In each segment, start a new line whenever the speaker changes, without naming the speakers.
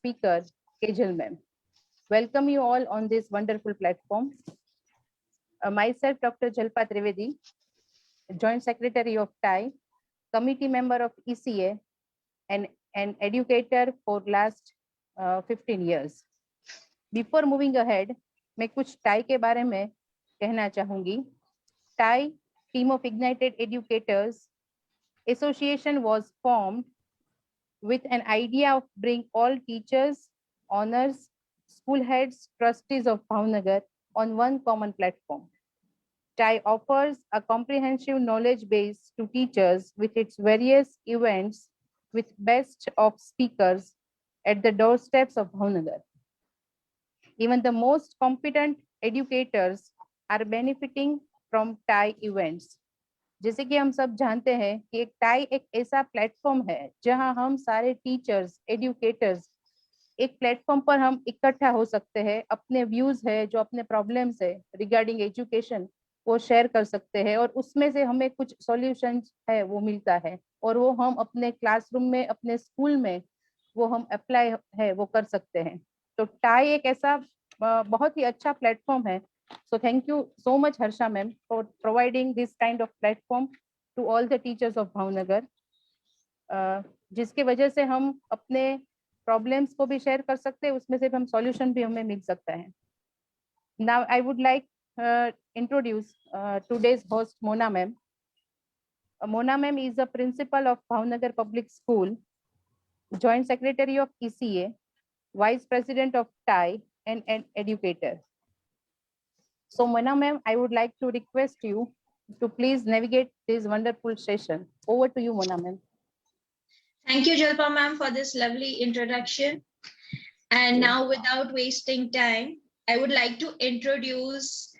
speaker, Kejal ma'am. Welcome you all on this wonderful platform. Myself, Dr. Jalpa Trivedi, Joint Secretary of TAI, Committee Member of ECA, and an educator for last 15 years. Before moving ahead, मैं कुछ TAI के बारे में कहना चाहूँगी. TAI, Team of Ignited Educators Association, was formed with an idea of bring all teachers, owners, school heads, trustees of Bhavnagar on one common platform. TAI offers a comprehensive knowledge base to teachers with its various events with best of speakers at the doorsteps of Bhavnagar. Even the most competent educators are benefiting from TAI events. जैसे कि हम सब जानते हैं कि एक TAI एक ऐसा प्लेटफॉर्म है जहां हम सारे टीचर्स, एजुकेटर्स एक प्लेटफॉर्म पर हम इकट्ठा हो सकते हैं, अपने व्यूज है, जो अपने प्रॉब्लम्स है रिगार्डिंग एजुकेशन वो शेयर कर सकते हैं और उसमें से हमें कुछ सॉल्यूशंस है वो मिलता है और वो हम अपने क्लासरूम में, अपने स्कूल में वो हम अप्लाई है वो कर सकते हैं. तो TAI एक ऐसा बहुत ही अच्छा प्लेटफॉर्म है. So thank you so much, Harsha ma'am, for providing this kind of platform to all the teachers of Bhavnagar, जिसके वजह से हम अपने प्रॉब्लम्स को भी शेयर कर सकते हैं, उसमें से हम सॉल्यूशन भी हमें मिल सकता है. Now I would like introduce today's host, Mona ma'am. Mona ma'am is the principal of Bhavnagar Public School, Joint Secretary of ECA, Vice President of TAI, and an educator. So Mona ma'am, I would like to request you to please navigate this wonderful session. Over to you, Mona ma'am.
Thank you, Jalpa ma'am, for this lovely introduction. And now, without wasting time, I would like to introduce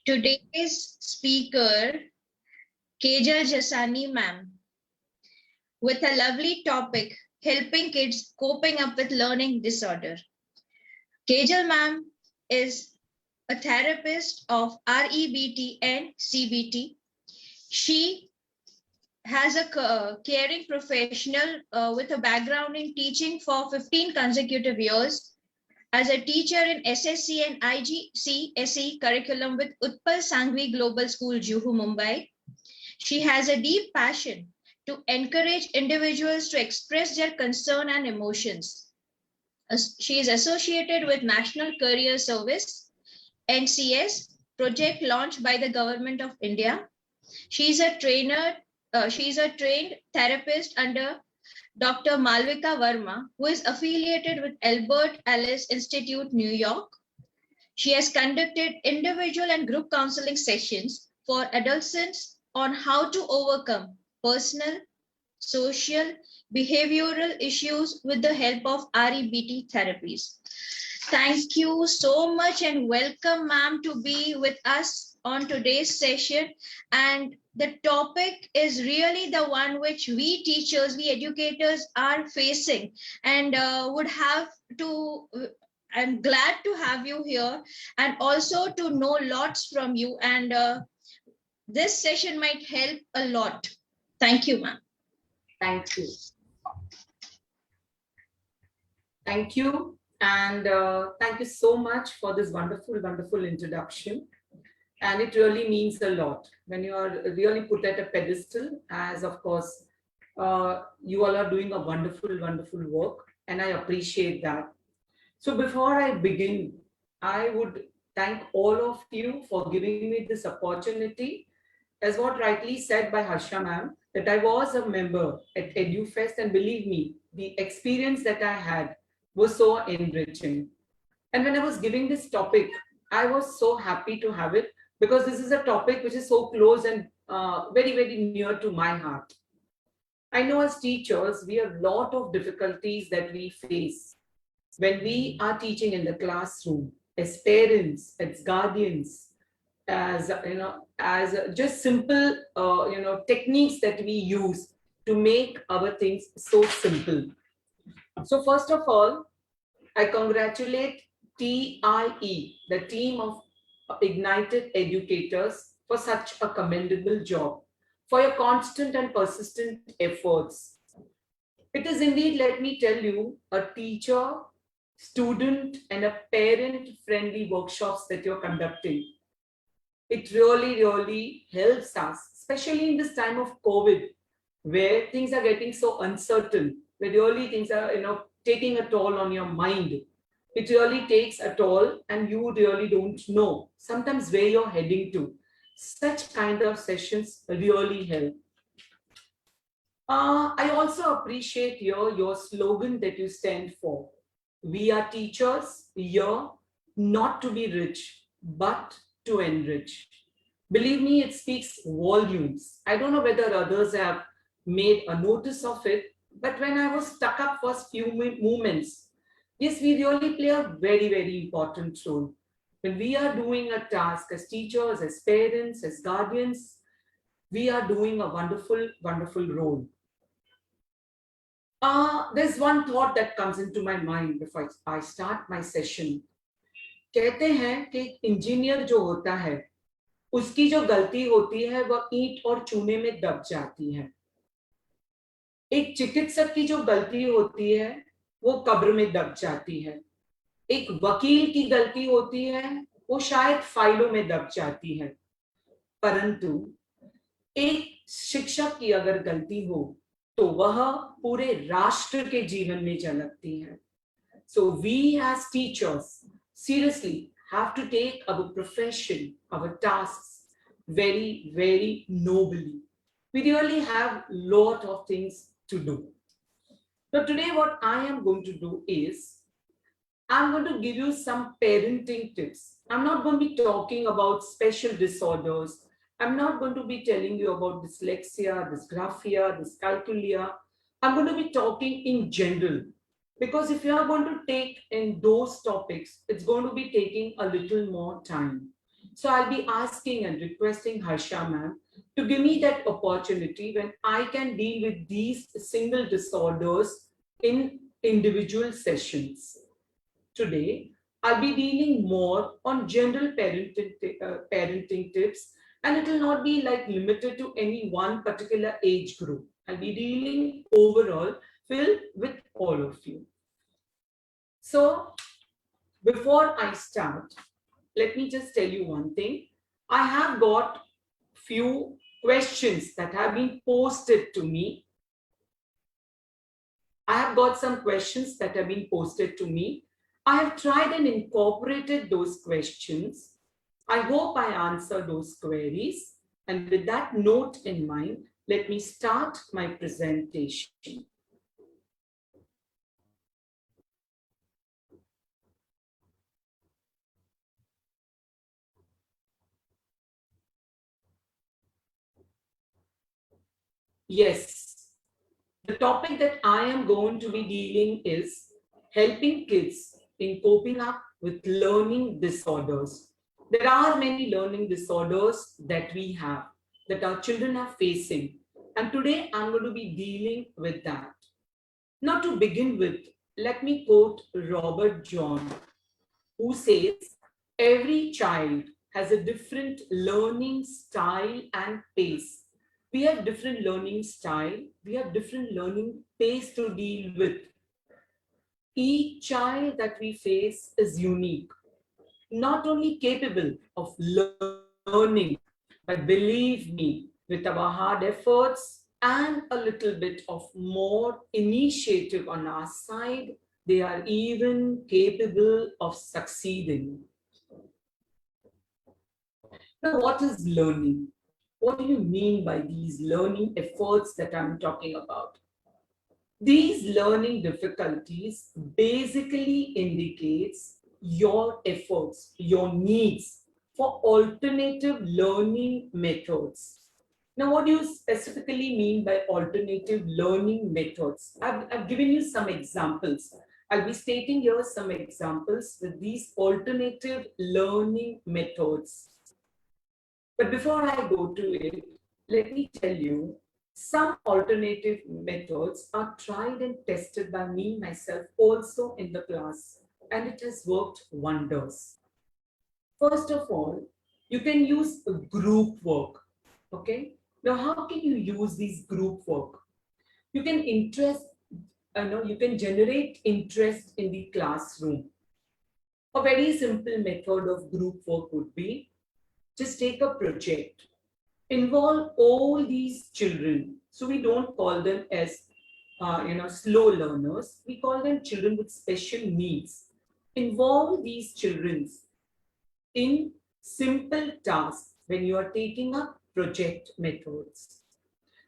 today's speaker, Kejal Jasani ma'am, with a lovely topic, helping kids coping up with learning disorder. Kejal ma'am is a therapist of REBT and CBT. She has a caring professional with a background in teaching for 15 consecutive years as a teacher in SSC and IGCSE curriculum with Utpal Sangvi Global School, Juhu, Mumbai. She has a deep passion to encourage individuals to express their concern and emotions. She is associated with National Career Service NCS project launched by the Government of India. She is a trained therapist under Dr. Malvika Verma, who is affiliated with Albert Ellis Institute, New York. She has conducted individual and group counseling sessions for adolescents on how to overcome personal, social, behavioral issues with the help of REBT therapies. Thank you so much and welcome, ma'am, to be with us on today's session. And the topic is really the one which we teachers, we educators are facing and would have to, I'm glad to have you here and also to know lots from you. And this session might help a lot. Thank you, ma'am.
Thank you. Thank you. And thank you so much for this wonderful, wonderful introduction. And it really means a lot when you are really put at a pedestal, as of course, you all are doing a wonderful, wonderful work. And I appreciate that. So before I begin, I would thank all of you for giving me this opportunity. As what rightly said by Harsha ma'am, that I was a member at EduFest, and believe me, the experience that I had was so enriching. And when I was giving this topic, I was so happy to have it because this is a topic which is so close and very, very near to my heart. I know as teachers, we have a lot of difficulties that we face when we are teaching in the classroom, as parents, as guardians, as as just simple techniques that we use to make our things so simple. So first of all, I congratulate TIE, the team of Ignited Educators, for such a commendable job, for your constant and persistent efforts. It is indeed, let me tell you, a teacher, student, and a parent-friendly workshops that you're conducting. It really, really helps us, especially in this time of COVID, where things are getting so uncertain, where really things are, taking a toll on your mind. It really takes a toll, and you really don't know sometimes where you're heading to. Such kind of sessions really help. I also appreciate your slogan that you stand for. We are teachers here not to be rich, but to enrich. Believe me, it speaks volumes. I don't know whether others have made a notice of it, but when I was stuck up for few moments, yes, we really play a very, very important role. When we are doing a task as teachers, as parents, as guardians, we are doing a wonderful, wonderful role. There's one thought that comes into my mind before I start my session. कहते हैं कि engineer जो होता है उसकी जो गलती होती है वह ईंट और चूने में दब जाती है. एक चिकित्सक की जो गलती होती है वो कब्र में दब जाती है. एक वकील की गलती होती है वो शायद फाइलों में दब जाती है. परंतु एक शिक्षक की अगर गलती हो तो वह पूरे राष्ट्र के जीवन में झलकती है. So we as teachers seriously have to take our profession, our tasks very, very nobly. We really have a lot of things to do. So today what I am going to do is, I'm going to give you some parenting tips. I'm not going to be talking about special disorders. I'm not going to be telling you about dyslexia, dysgraphia, dyscalculia. I'm going to be talking in general. Because if you are going to take in those topics, it's going to be taking a little more time. So I'll be asking and requesting Harsha ma'am to give me that opportunity when I can deal with these single disorders in individual sessions. Today, I'll be dealing more on general parenting tips, and it will not be like limited to any one particular age group. I'll be dealing overall with all of you. So before I start, let me just tell you one thing. I have got few questions that have been posted to me. I have got some questions that have been posted to me. I have tried and incorporated those questions. I hope I answer those queries. And with that note in mind, let me start my presentation. Yes, the topic that I am going to be dealing is helping kids in coping up with learning disorders. There are many learning disorders that we have, that our children are facing. And today I'm going to be dealing with that. Now to begin with, let me quote Robert John, who says, every child has a different learning style and pace. We have different learning style, we have different learning pace to deal with. Each child that we face is unique, not only capable of learning, but believe me, with our hard efforts and a little bit of more initiative on our side, they are even capable of succeeding. Now, what is learning? What do you mean by these learning efforts that I'm talking about? These learning difficulties basically indicates your efforts, your needs for alternative learning methods. Now, what do you specifically mean by alternative learning methods? I've given you some examples. I'll be stating here some examples with these alternative learning methods. But before I go to it, let me tell you, some alternative methods are tried and tested by me myself also in the class, and it has worked wonders. First of all, you can use group work. Okay. Now, how can you use these group work? You can interest you can generate interest in the classroom. A very simple method of group work would be just take a project, involve all these children. So we don't call them as slow learners. We call them children with special needs. Involve these children in simple tasks when you are taking up project methods.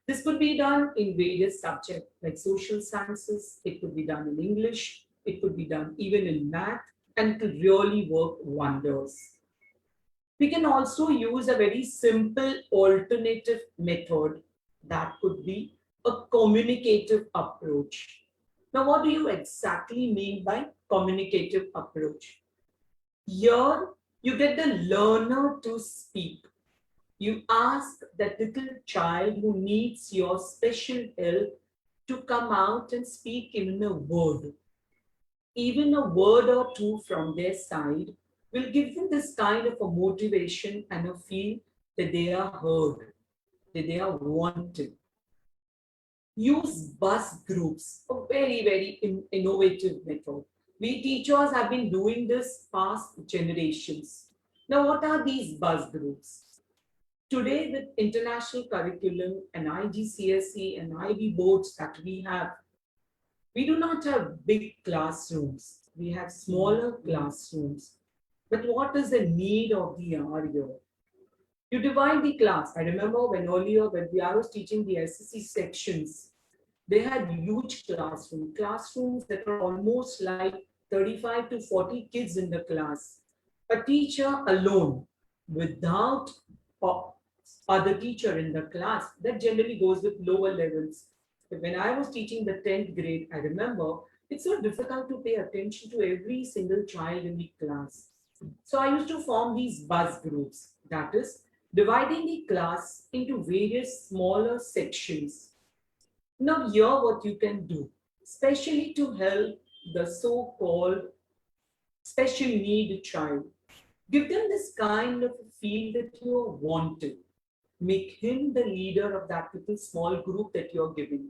This could be done in various subjects like social sciences, it could be done in English, it could be done even in math, and it could really work wonders. We can also use a very simple alternative method that could be a communicative approach. Now, what do you exactly mean by communicative approach? Here, you get the learner to speak. You ask that little child who needs your special help to come out and speak in a word. Even a word or two from their side will give them this kind of a motivation and a feel that they are heard, that they are wanted. Use bus groups, a very, very innovative method. We teachers have been doing this past generations. Now, what are these bus groups? Today, with international curriculum and IGCSE and IB boards that we have, we do not have big classrooms. We have smaller classrooms. But what is the need of the hour here? You divide the class. I remember when earlier, when I was teaching the SSC sections, they had huge classrooms that are almost like 35 to 40 kids in the class. A teacher alone, without other teacher in the class, that generally goes with lower levels. But when I was teaching the 10th grade, I remember it's so difficult to pay attention to every single child in the class. So I used to form these buzz groups, that is, dividing the class into various smaller sections. Now, here what you can do, especially to help the so-called special need child, give them this kind of feel that you are wanted. Make him the leader of that little small group that you're giving.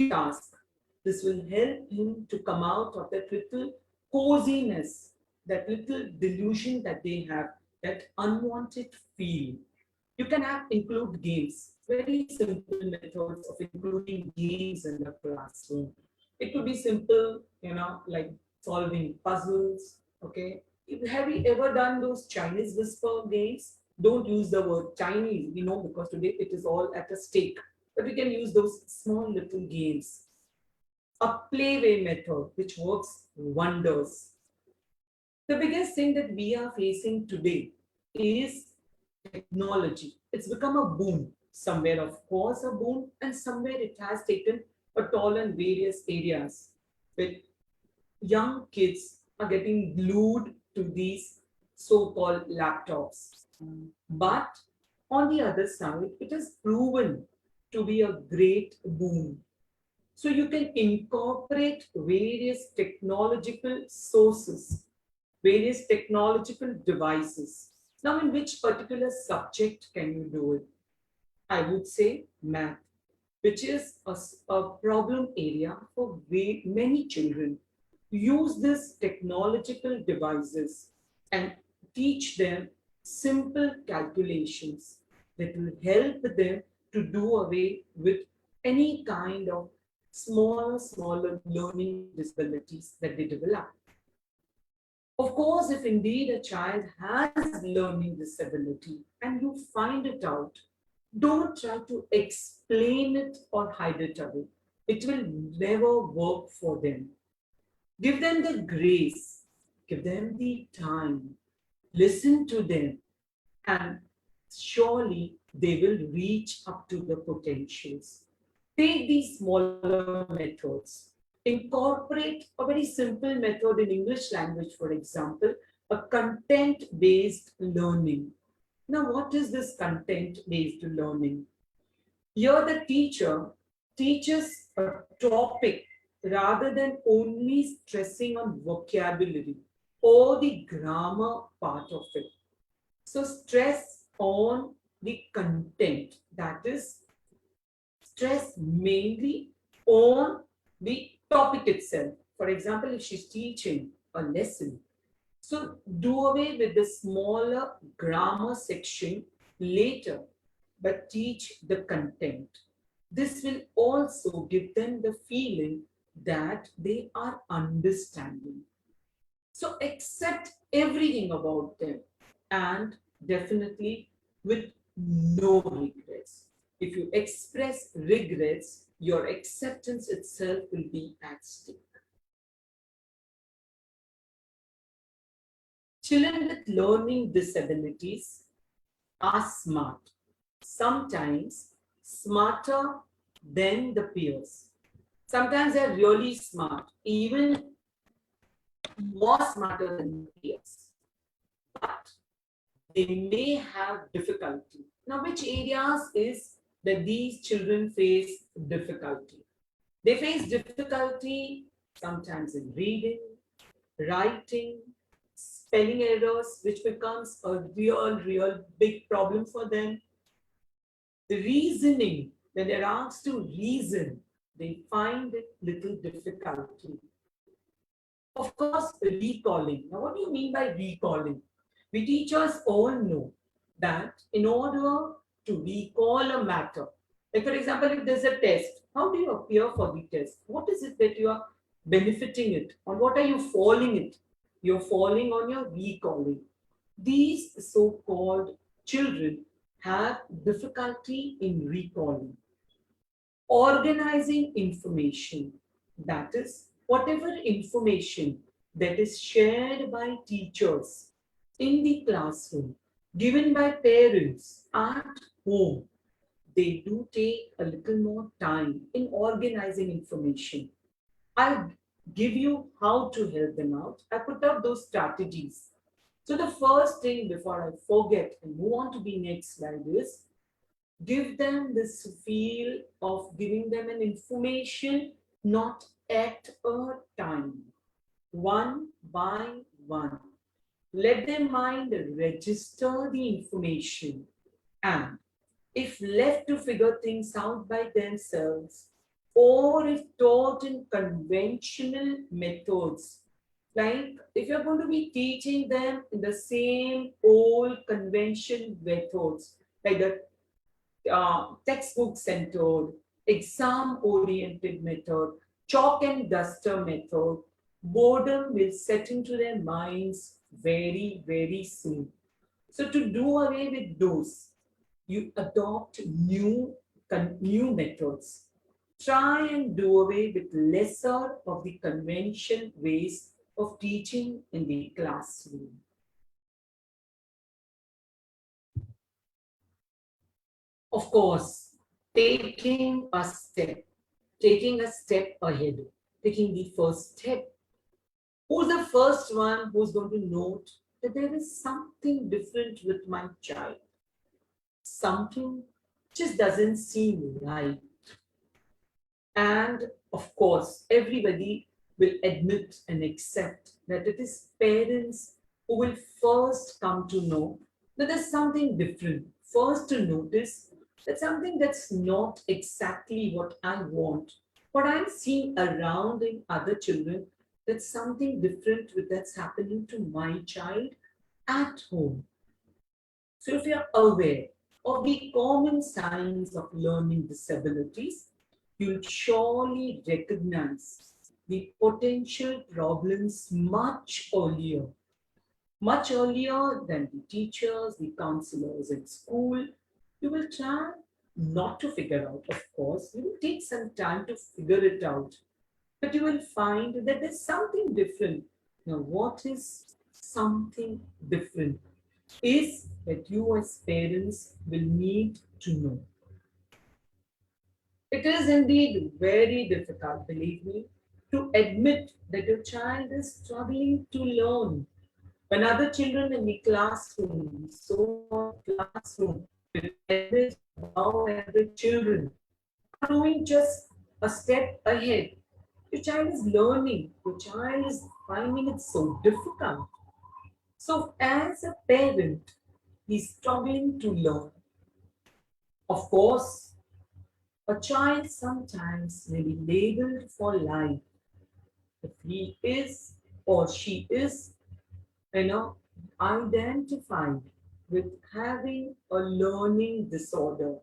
Task. This will help him to come out of that little coziness, that little delusion that they have, that unwanted feel. You can include games, very simple methods of including games in the classroom. It could be simple, like solving puzzles, okay? Have you ever done those Chinese whisper games? Don't use the word Chinese, we know, because today it is all at a stake. But we can use those small little games. A playway method, which works wonders. The biggest thing that we are facing today is technology. It's become a boom. Somewhere, of course, a boom, and somewhere it has taken a toll in various areas. But young kids are getting glued to these so-called laptops. But on the other side, it has proven to be a great boon. So you can incorporate various technological sources, various technological devices. Now, in which particular subject can you do it? I would say math, which is a problem area for many children. Use these technological devices and teach them simple calculations that will help them to do away with any kind of smaller learning disabilities that they develop. Of course, if indeed a child has learning disability and you find it out, don't try to explain it or hide it away. It will never work for them. Give them the grace, give them the time, listen to them, and surely they will reach up to the potentials. Take these smaller methods. Incorporate a very simple method in English language, for example, a content-based learning. Now, what is this content-based learning? Here, the teacher teaches a topic rather than only stressing on vocabulary or the grammar part of it. So, stress on the content, that is, stress mainly on the topic itself. For example, if she's teaching a lesson, so do away with the smaller grammar section later, but teach the content. This will also give them the feeling that they are understanding. So accept everything about them and definitely with no regrets. If you express regrets, your acceptance itself will be at stake. Children with learning disabilities are smart, sometimes smarter than the peers. Sometimes they're really smart, even more smarter than the peers. But they may have difficulty. Now, which areas is that these children face difficulty? They face difficulty sometimes in reading, writing, spelling errors, which becomes a real big problem for them. The reasoning, when they're asked to reason, they find it little difficulty. Of course, recalling. Now, what do you mean by recalling? We teachers all know that in order to recall a matter, like for example, if there's a test, how do you appear for the test? What is it that you are benefiting it? On what are you falling it? You're falling on your recalling. These so-called children have difficulty in recalling. Organizing information, that is, whatever information that is shared by teachers in the classroom, given by parents at home, they do take a little more time in organizing information. I'll give you how to help them out. I put up those strategies. So the first thing before I forget and move on to the next slide is give them this feel of giving them an information not at a time, one by one. Let their mind register the information, and if left to figure things out by themselves, or if taught in conventional methods, like if you're going to be teaching them in the same old conventional methods, like the textbook centered, exam oriented method, chalk and duster method, boredom will set into their minds very soon. So to do away with those, you adopt new methods. Try and do away with lesser of the conventional ways of teaching in the classroom. Of course, taking a step ahead, taking the first step. Who's the first one who's going to note that there is something different with my child? Something just doesn't seem right. And of course, everybody will admit and accept that it is parents who will first come to know that there's something different. First to notice that something that's not exactly what I want, what I'm seeing around in other children, that's something different that's happening to my child at home. So if you're aware of the common signs of learning disabilities, you'll surely recognize the potential problems much earlier than the teachers, the counselors at school. You will try not to figure out, of course. You will take some time to figure it out, but you will find that there's something different. Now, what is something different is that you as parents will need to know. It is indeed very difficult, believe me, to admit that your child is struggling to learn. When other children in the classroom, so classroom, with average, above average children, are doing just a step ahead. Your child is learning, your child is finding it so difficult. So, as a parent, he's struggling to learn. Of course, A child sometimes may be labeled for life if he is or she is, identified with having a learning disorder.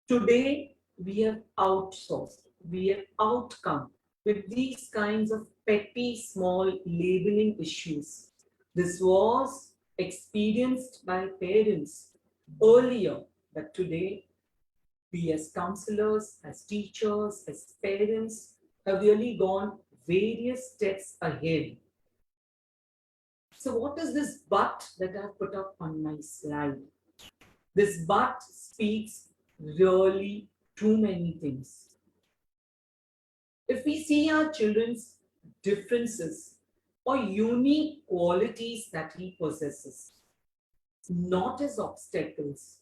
Today, we have outsourced, we have outcome with these kinds of petty small labeling issues. This was experienced by parents earlier, but today we as counselors, as teachers, as parents have really gone various steps ahead. So what is this but that I've put up on my slide? This but speaks really too many things. If we see our children's differences or unique qualities that he possesses, not as obstacles,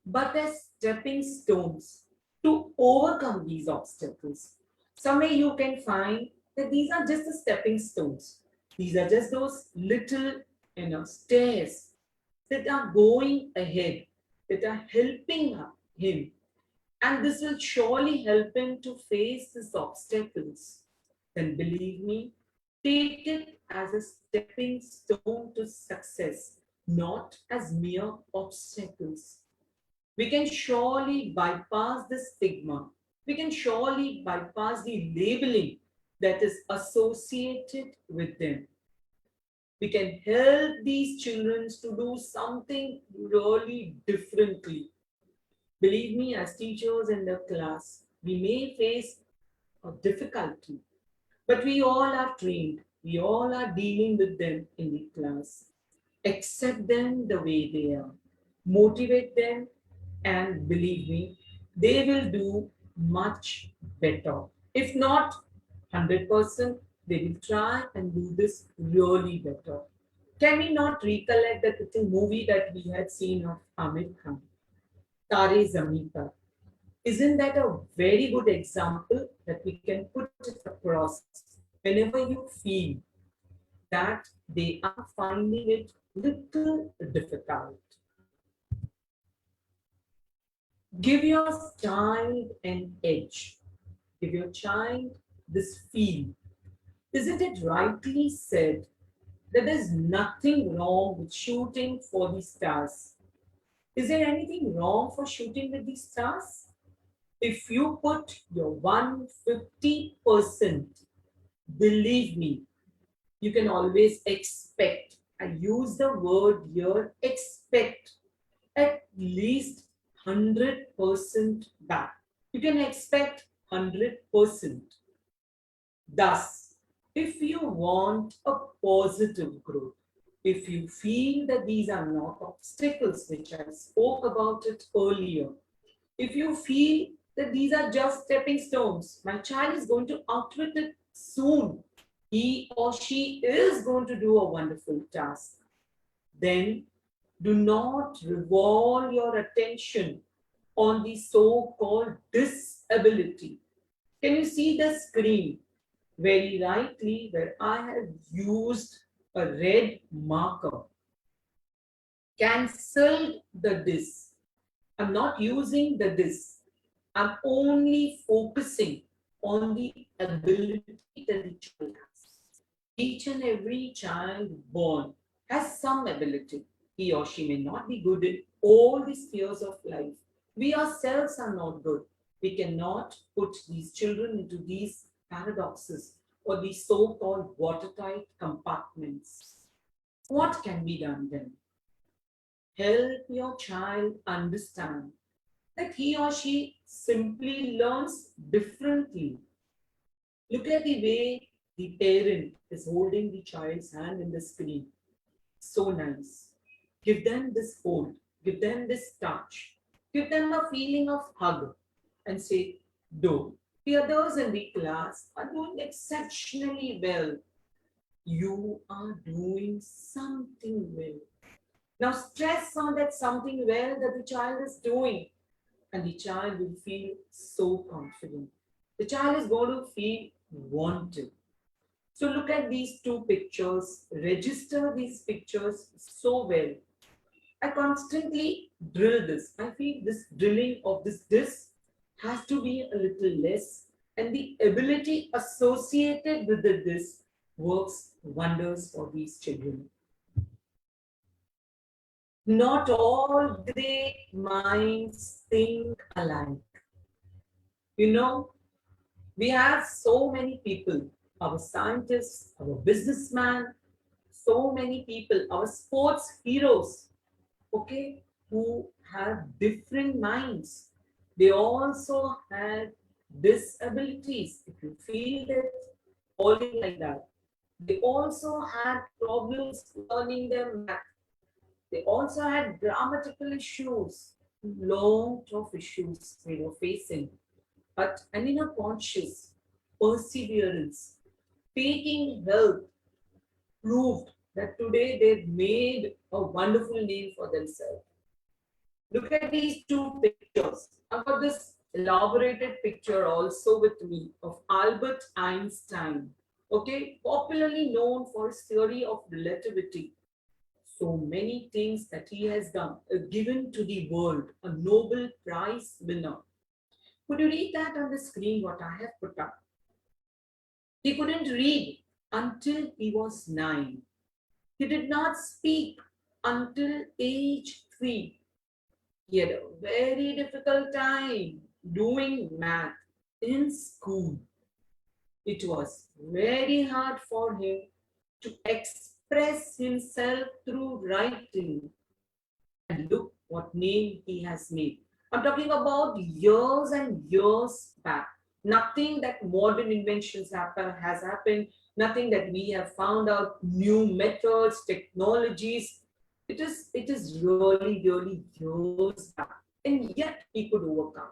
but as stepping stones to overcome these obstacles. Somewhere you can find that these are just the stepping stones. These are just those little, stairs that are going ahead, that are helping him. And this will surely help him to face these obstacles. Then believe me, take it as a stepping stone to success, not as mere obstacles. We can surely bypass the stigma. We can surely bypass the labeling that is associated with them. We can help these children to do something really differently. Believe me, as teachers in the class, we may face a difficulty, but we all are trained. We all are dealing with them in the class. Accept them the way they are. Motivate them, and believe me, they will do much better. If not 100%, they will try and do this really better. Can we not recollect that little movie that we had seen of Amir Khan, Tare Zameen Par? Isn't that a very good example that we can put it across whenever you feel that they are finding it little difficult? Give your child an edge. Give your child this feel. Isn't it rightly said that there's nothing wrong with shooting for the stars? Is there anything wrong for shooting with the stars? If you put your 150%, believe me, you can always expect. I use the word here, expect at least 100% back. You can expect 100%. Thus, if you want a positive growth, if you feel that these are not obstacles, which I spoke about it earlier, if you feel that these are just stepping stones, my child is going to outwit it soon, he or she is going to do a wonderful task, then do not revolve your attention on the so-called disability. Can you see the screen? Very rightly, where I have used a red marker. Cancel the dis. I'm not using the dis. I'm only focusing on the ability that the child has. Each and every child born has some ability. He or she may not be good in all the spheres of life. We ourselves are not good. We cannot put these children into these paradoxes or these so-called watertight compartments. What can be done then? Help your child understand that he or she simply learns differently. Look at the way the parent is holding the child's hand in the screen. So nice. Give them this hold, give them this touch, give them a feeling of hug and say, do. The others in the class are doing exceptionally well. You are doing something well. Now stress on that something well that the child is doing, and the child will feel so confident. The child is going to feel wanted. So look at these two pictures, register these pictures so well. I constantly drill this. I feel this drilling of this has to be a little less, and the ability associated with this works wonders for these children. Not all great minds think alike. You know, we have so many people, our scientists, our businessmen, so many people, our sports heroes, okay, who have different minds. They also had disabilities, if you feel it, falling like that. They also had problems learning their math. They also had grammatical issues, lot of issues they were facing. But an inner conscious perseverance, taking help, proved that today they've made a wonderful name for themselves. Look at these two pictures. I've got this elaborated picture also with me of Albert Einstein, okay, popularly known for his theory of relativity. So many things that he has done, given to the world, a Nobel Prize winner. Could you read that on the screen, what I have put up? He couldn't read until he was 9. He did not speak until age 3. He had a very difficult time doing math in school. It was very hard for him to express himself through writing. And look what name he has made. I'm talking about years and years back. Nothing that modern inventions has happened, nothing that we have found out, new methods, technologies. It is really, really years back. And yet he could overcome.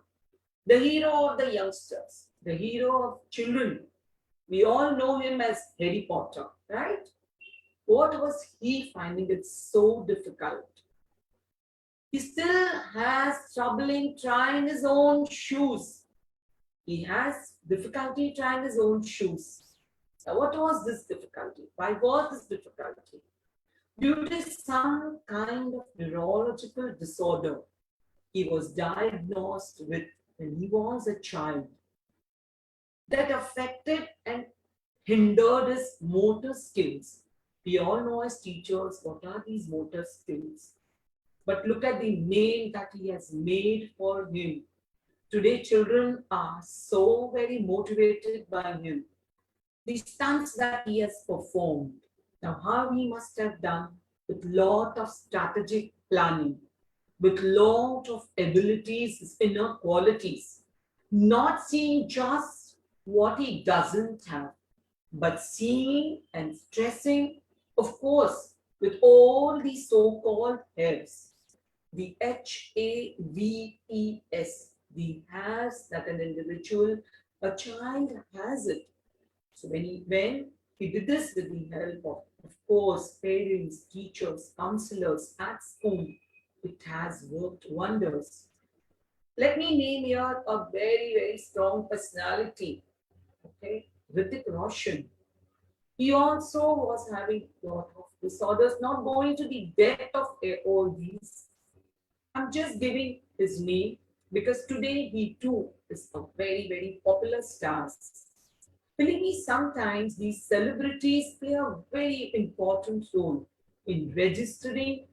The hero of the youngsters, the hero of children. We all know him as Harry Potter, right? What was he finding it so difficult? He still has trouble in trying his own shoes. He has difficulty trying his own shoes. Now, what was this difficulty? Why was this difficulty? Due to some kind of neurological disorder he was diagnosed with when he was a child that affected and hindered his motor skills. We all know as teachers what are these motor skills. But look at the name that he has made for him. Today, children are so very motivated by him. The stunts that he has performed. Now, how he must have done with lot of strategic planning, with lot of abilities, his inner qualities, not seeing just what he doesn't have, but seeing and stressing, of course, with all these so-called haves. The HAVES, the has that an individual, a child has it. So when he did this with the help of course, parents, teachers, counselors at school, it has worked wonders. Let me name here a very, very strong personality. Okay, Hrithik Roshan. He also was having a lot of disorders, not going to the depth of all these. I'm just giving his name because today he too is a very, very popular star. Believe me, sometimes these celebrities play a very important role in registering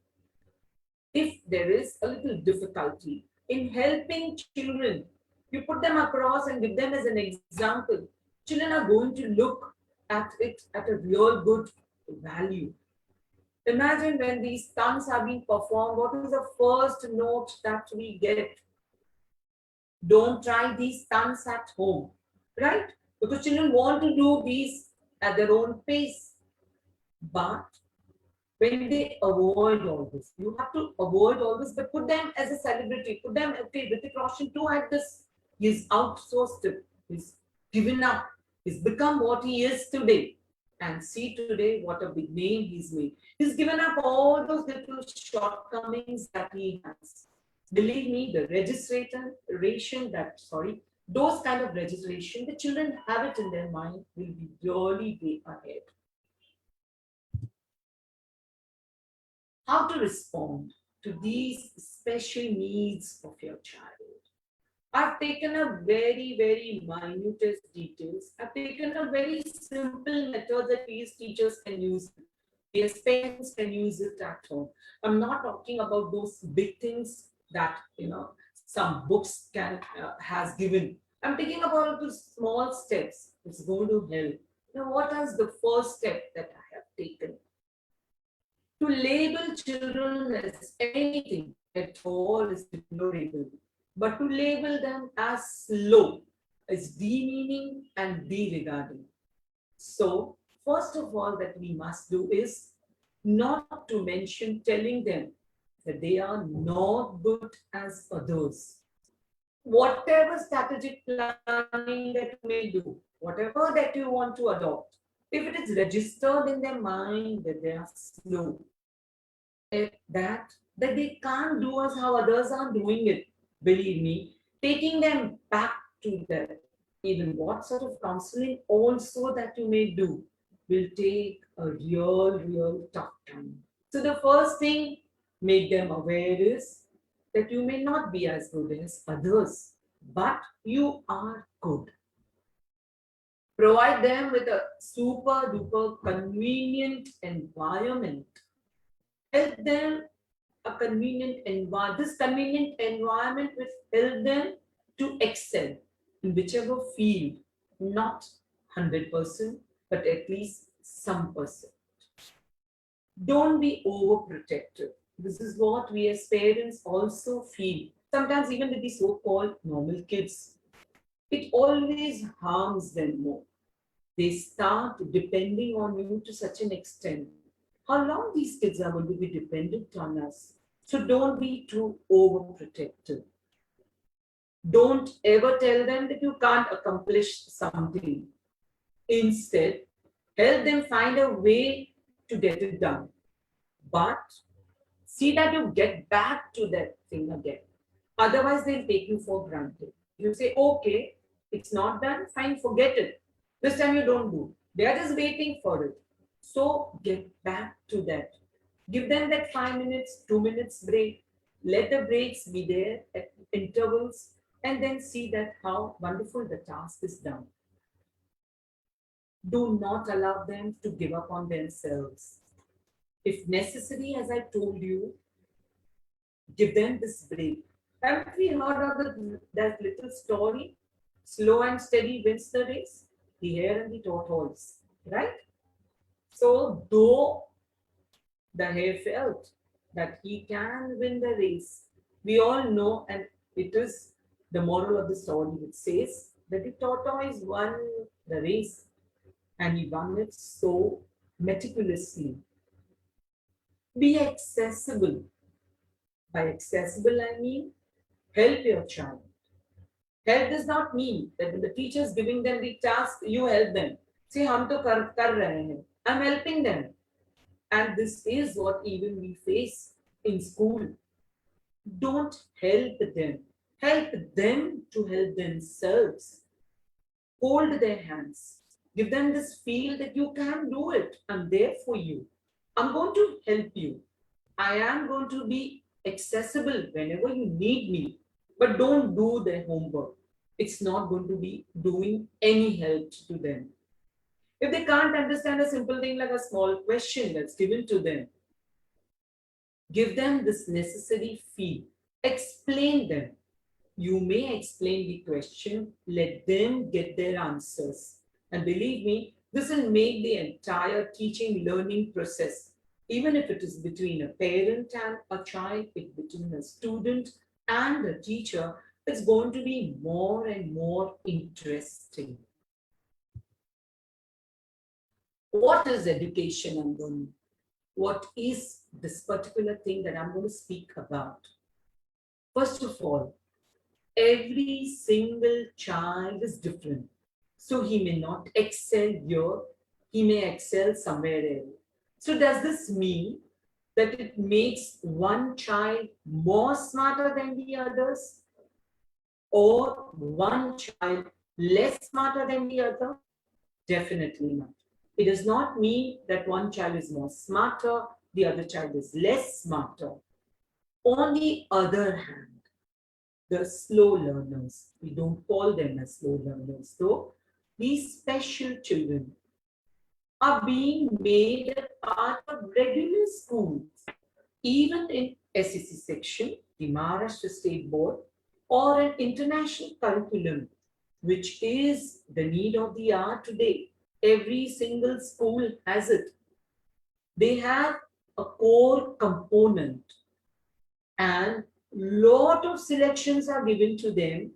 if there is a little difficulty in helping children. You put them across and give them as an example. Children are going to look at it at a real good value. Imagine when these stunts are being performed, what is the first note that we get? Don't try these stunts at home, right? Because children want to do these at their own pace. But when they avoid all this, you have to avoid all this, but put them as a celebrity. Put them, okay, Hrithik Roshan too had this. He's outsourced it. He's given up. He's become what he is today. And see today what a big name he's made. He's given up all those little shortcomings that he has. Believe me, the those kind of registration, the children have it in their mind, will be really way ahead. How to respond to these special needs of your child? I've taken a very, very minutest details. I've taken a very simple method that these teachers can use. Yes, parents can use it at home. I'm not talking about those big things that some books can has given. I'm thinking about the small steps. It's going to help. Now, what is the first step that I have taken? To label children as anything at all is deplorable, but to label them as slow is demeaning and deregarding. So, first of all, that we must do is not to mention telling them that they are not good as others. Whatever strategic planning that you may do, whatever that you want to adopt, if it is registered in their mind that they are slow, that they can't do as how others are doing it, believe me, taking them back to that, even what sort of counseling also that you may do, will take a real tough time. So the first thing, make them aware is that you may not be as good as others, but you are good. Provide them with a super duper convenient environment. Help them a convenient environment. This convenient environment will help them to excel in whichever field, not 100%, but at least some percent. Don't be overprotective. This is what we as parents also feel. Sometimes even with the so-called normal kids, it always harms them more. They start depending on you to such an extent. How long these kids are going to be dependent on us? So don't be too overprotective. Don't ever tell them that you can't accomplish something. Instead, help them find a way to get it done. But see that you get back to that thing again. Otherwise, they'll take you for granted. You say, okay, it's not done, fine, forget it. This time you don't do. They are just waiting for it. So get back to that. Give them that 5 minutes, 2 minutes break. Let the breaks be there at intervals and then see that how wonderful the task is done. Do not allow them to give up on themselves. If necessary, as I told you, give them this break. Haven't we heard of that little story? Slow and steady wins the race. The hare and the tortoise, right? So, though the hare felt that he can win the race, we all know, and it is the moral of the story which says that the tortoise won the race and he won it so meticulously. Be accessible. By accessible, I mean help your child. Help does not mean that when the teacher is giving them the task, you help them. See, hum to kar rahe hain. I'm helping them. And this is what even we face in school. Don't help them. Help them to help themselves. Hold their hands. Give them this feel that you can do it. I'm there for you. I'm going to help you. I am going to be accessible whenever you need me. But don't do their homework. It's not going to be doing any help to them. If they can't understand a simple thing like a small question that's given to them, give them this necessary feel. Explain them. You may explain the question, let them get their answers. And believe me, this will make the entire teaching learning process, even if it is between a parent and a child, if between a student and a teacher, it's going to be more and more interesting. What is education, I'm going? What is this particular thing that I'm going to speak about? First of all, every single child is different. So he may not excel here, he may excel somewhere else. So does this mean that it makes one child more smarter than the others? Or one child less smarter than the other? Definitely not. It does not mean that one child is more smarter, the other child is less smarter. On the other hand, the slow learners. We don't call them as slow learners, though. These special children are being made a part of regular schools, even in SEC section, the Maharashtra State Board, or an international curriculum, which is the need of the hour today. Every single school has it. They have a core component, and lot of selections are given to them,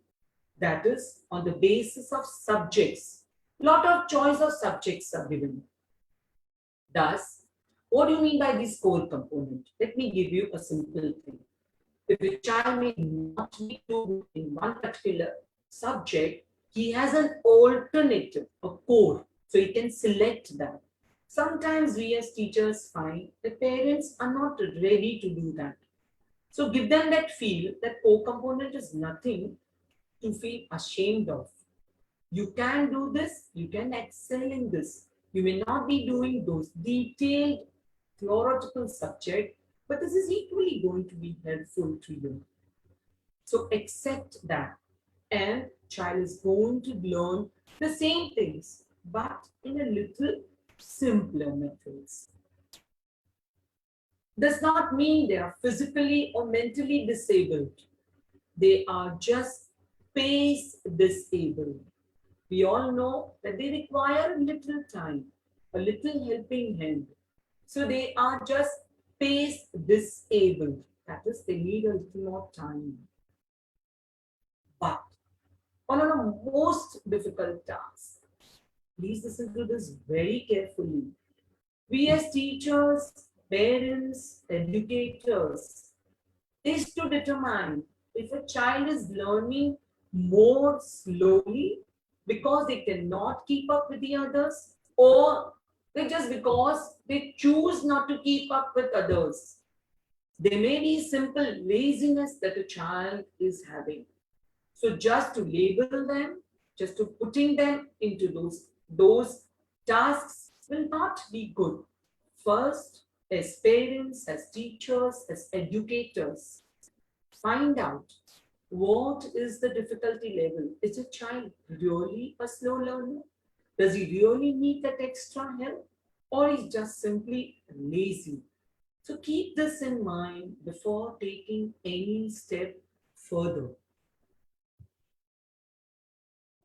that is on the basis of subjects. Lot of choice of subjects are given. Thus, what do you mean by this core component? Let me give you a simple thing. If a child may not be too good in one particular subject, he has an alternative, a core, so he can select that. Sometimes we as teachers find the parents are not ready to do that. So give them that feel that core component is nothing to feel ashamed of. You can do this, you can excel in this. You may not be doing those detailed theoretical subject, but this is equally going to be helpful to you. So accept that, and child is going to learn the same things, but in a little simpler methods. Does not mean they are physically or mentally disabled. They are just pace disabled. We all know that they require a little time, a little helping hand. So they are just pace disabled. That is, they need a little more time. But on a most difficult task, please listen to this very carefully. We as teachers, parents, educators, is to determine if a child is learning more slowly because they cannot keep up with the others, or they just because they choose not to keep up with others. There may be simple laziness that a child is having. So just to label them, just to putting them into those tasks will not be good. First, as parents, as teachers, as educators, find out what is the difficulty level. Is a child really a slow learner? Does he really need that extra help? Or is just simply lazy? So keep this in mind before taking any step further.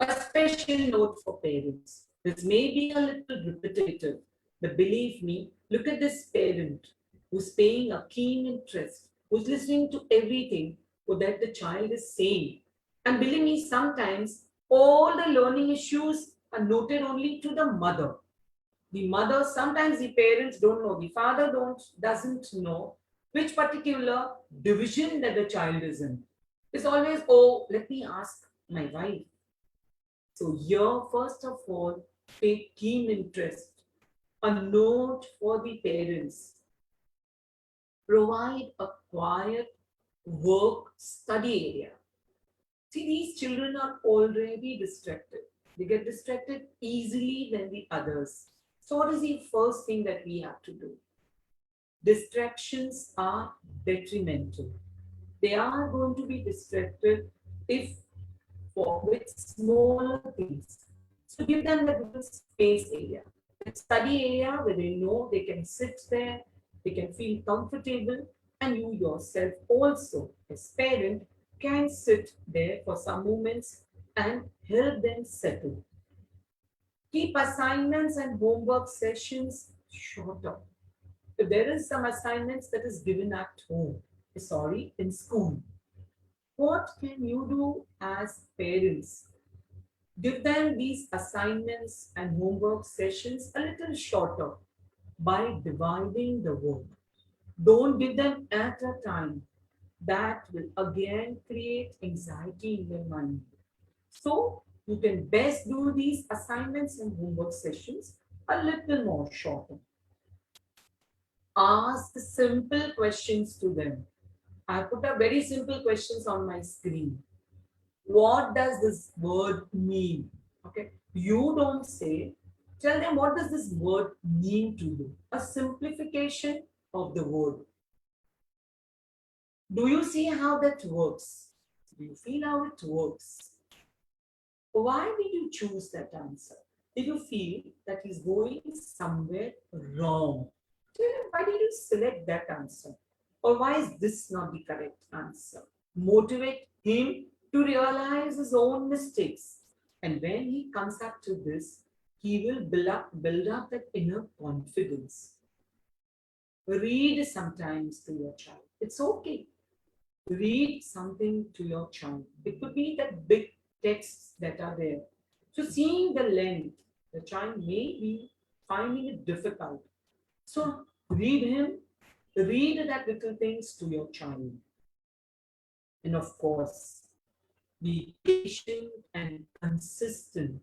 A special note for parents. This may be a little repetitive, but believe me, look at this parent who's paying a keen interest, who's listening to everything that the child is saying. And believe me, sometimes all the learning issues are noted only to the mother. The mother, sometimes the parents don't know, the father doesn't know which particular division that the child is in. It's always, oh, let me ask my wife. So here, first of all, take keen interest. A note for the parents. Provide a quiet work study area. See, these children are already distracted. They get distracted easily than the others. So what is the first thing that we have to do? Distractions are detrimental. They are going to be distracted if with smaller things. So give them that little space area, that study area where they know they can sit there, they can feel comfortable, and you yourself also, as parent, can sit there for some moments and help them settle. Keep assignments and homework sessions shorter. If there is some assignments that is given at home, in school, what can you do as parents? Give them these assignments and homework sessions a little shorter by dividing the work. Don't give them at a time. That will again create anxiety in their mind. So you can best do these assignments and homework sessions a little more shorter. Ask simple questions to them. I put up very simple questions on my screen. What does this word mean? Okay, you don't say, tell them what does this word mean to you? A simplification of the word. Do you see how that works? Do you feel how it works? Why did you choose that answer? Did you feel that he's going somewhere wrong? Why did you select that answer? Or why is this not the correct answer? Motivate him to realize his own mistakes. And when he comes up to this, he will build up that inner confidence. Read sometimes to your child. It's okay. Read something to your child. It could be the big texts that are there. So seeing the length, the child may be finding it difficult. So read that little things to your child. And of course, be patient and consistent.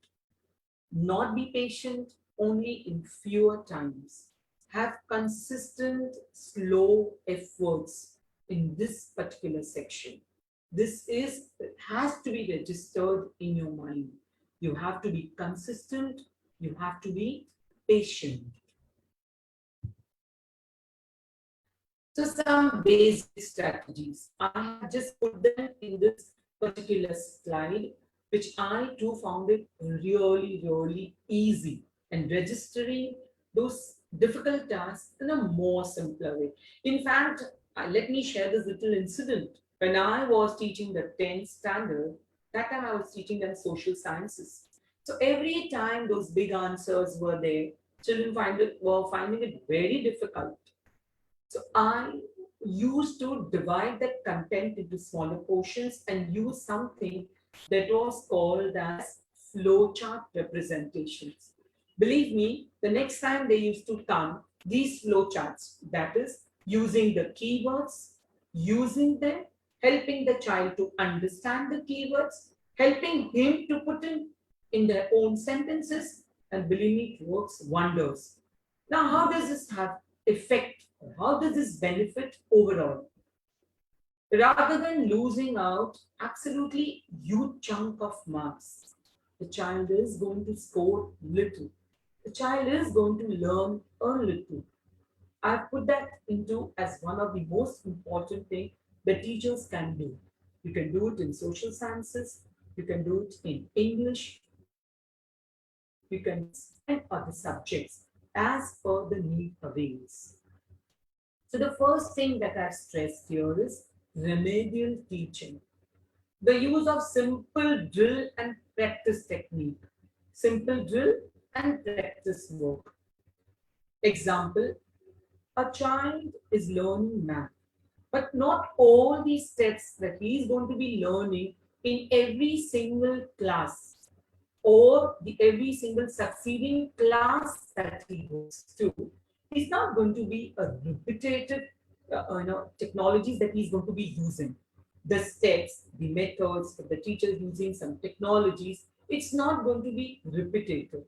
Not be patient only in fewer times. Have consistent, slow efforts in this particular section. This has to be registered in your mind. You have to be consistent. You have to be patient. So some basic strategies. I have just put them in this particular slide, which I too found it really, really easy and registering those difficult tasks in a more simpler way. In fact, let me share this little incident. When I was teaching the 10th standard, that time I was teaching them social sciences. So every time those big answers were there, children were finding it very difficult. So I used to divide that content into smaller portions and use something that was called as flowchart representations. Believe me, the next time they used to come, these flowcharts, that is, using the keywords, using them, helping the child to understand the keywords, helping him to put in their own sentences, and believe me, it works wonders. Now, how does this have effect? How does this benefit overall? Rather than losing out absolutely huge chunk of marks, the child is going to score little. The child is going to learn a little. I've put that into as one of the most important things that teachers can do. You can do it in social sciences, you can do it in English, you can do it in maths and other subjects as per the need avails. So the first thing that I've stressed here is remedial teaching. The use of simple drill and practice technique. Simple drill and practice work. Example, a child is learning math, but not all these steps that he is going to be learning in every single class or every single succeeding class that he goes to. He's not going to be a repetitive technologies that he's going to be using. The steps, the methods, if the teacher is using some technologies, it's not going to be repetitive.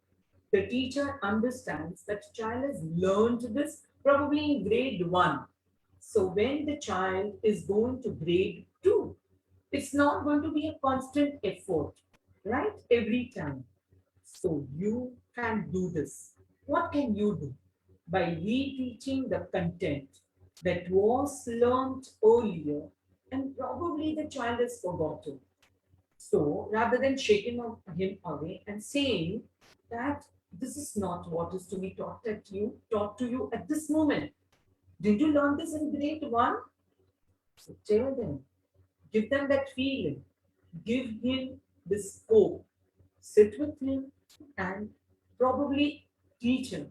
The teacher understands that the child has learned this probably in grade 1. So when the child is going to grade 2, it's not going to be a constant effort, right? Every time. So you can do this. What can you do? By reteaching the content that was learned earlier and probably the child has forgotten. So rather than shaking him away and saying that this is not what is to be taught to you at this moment. Did you learn this in grade 1? So tell them, give them that feeling, give him the scope, sit with him and probably teach him.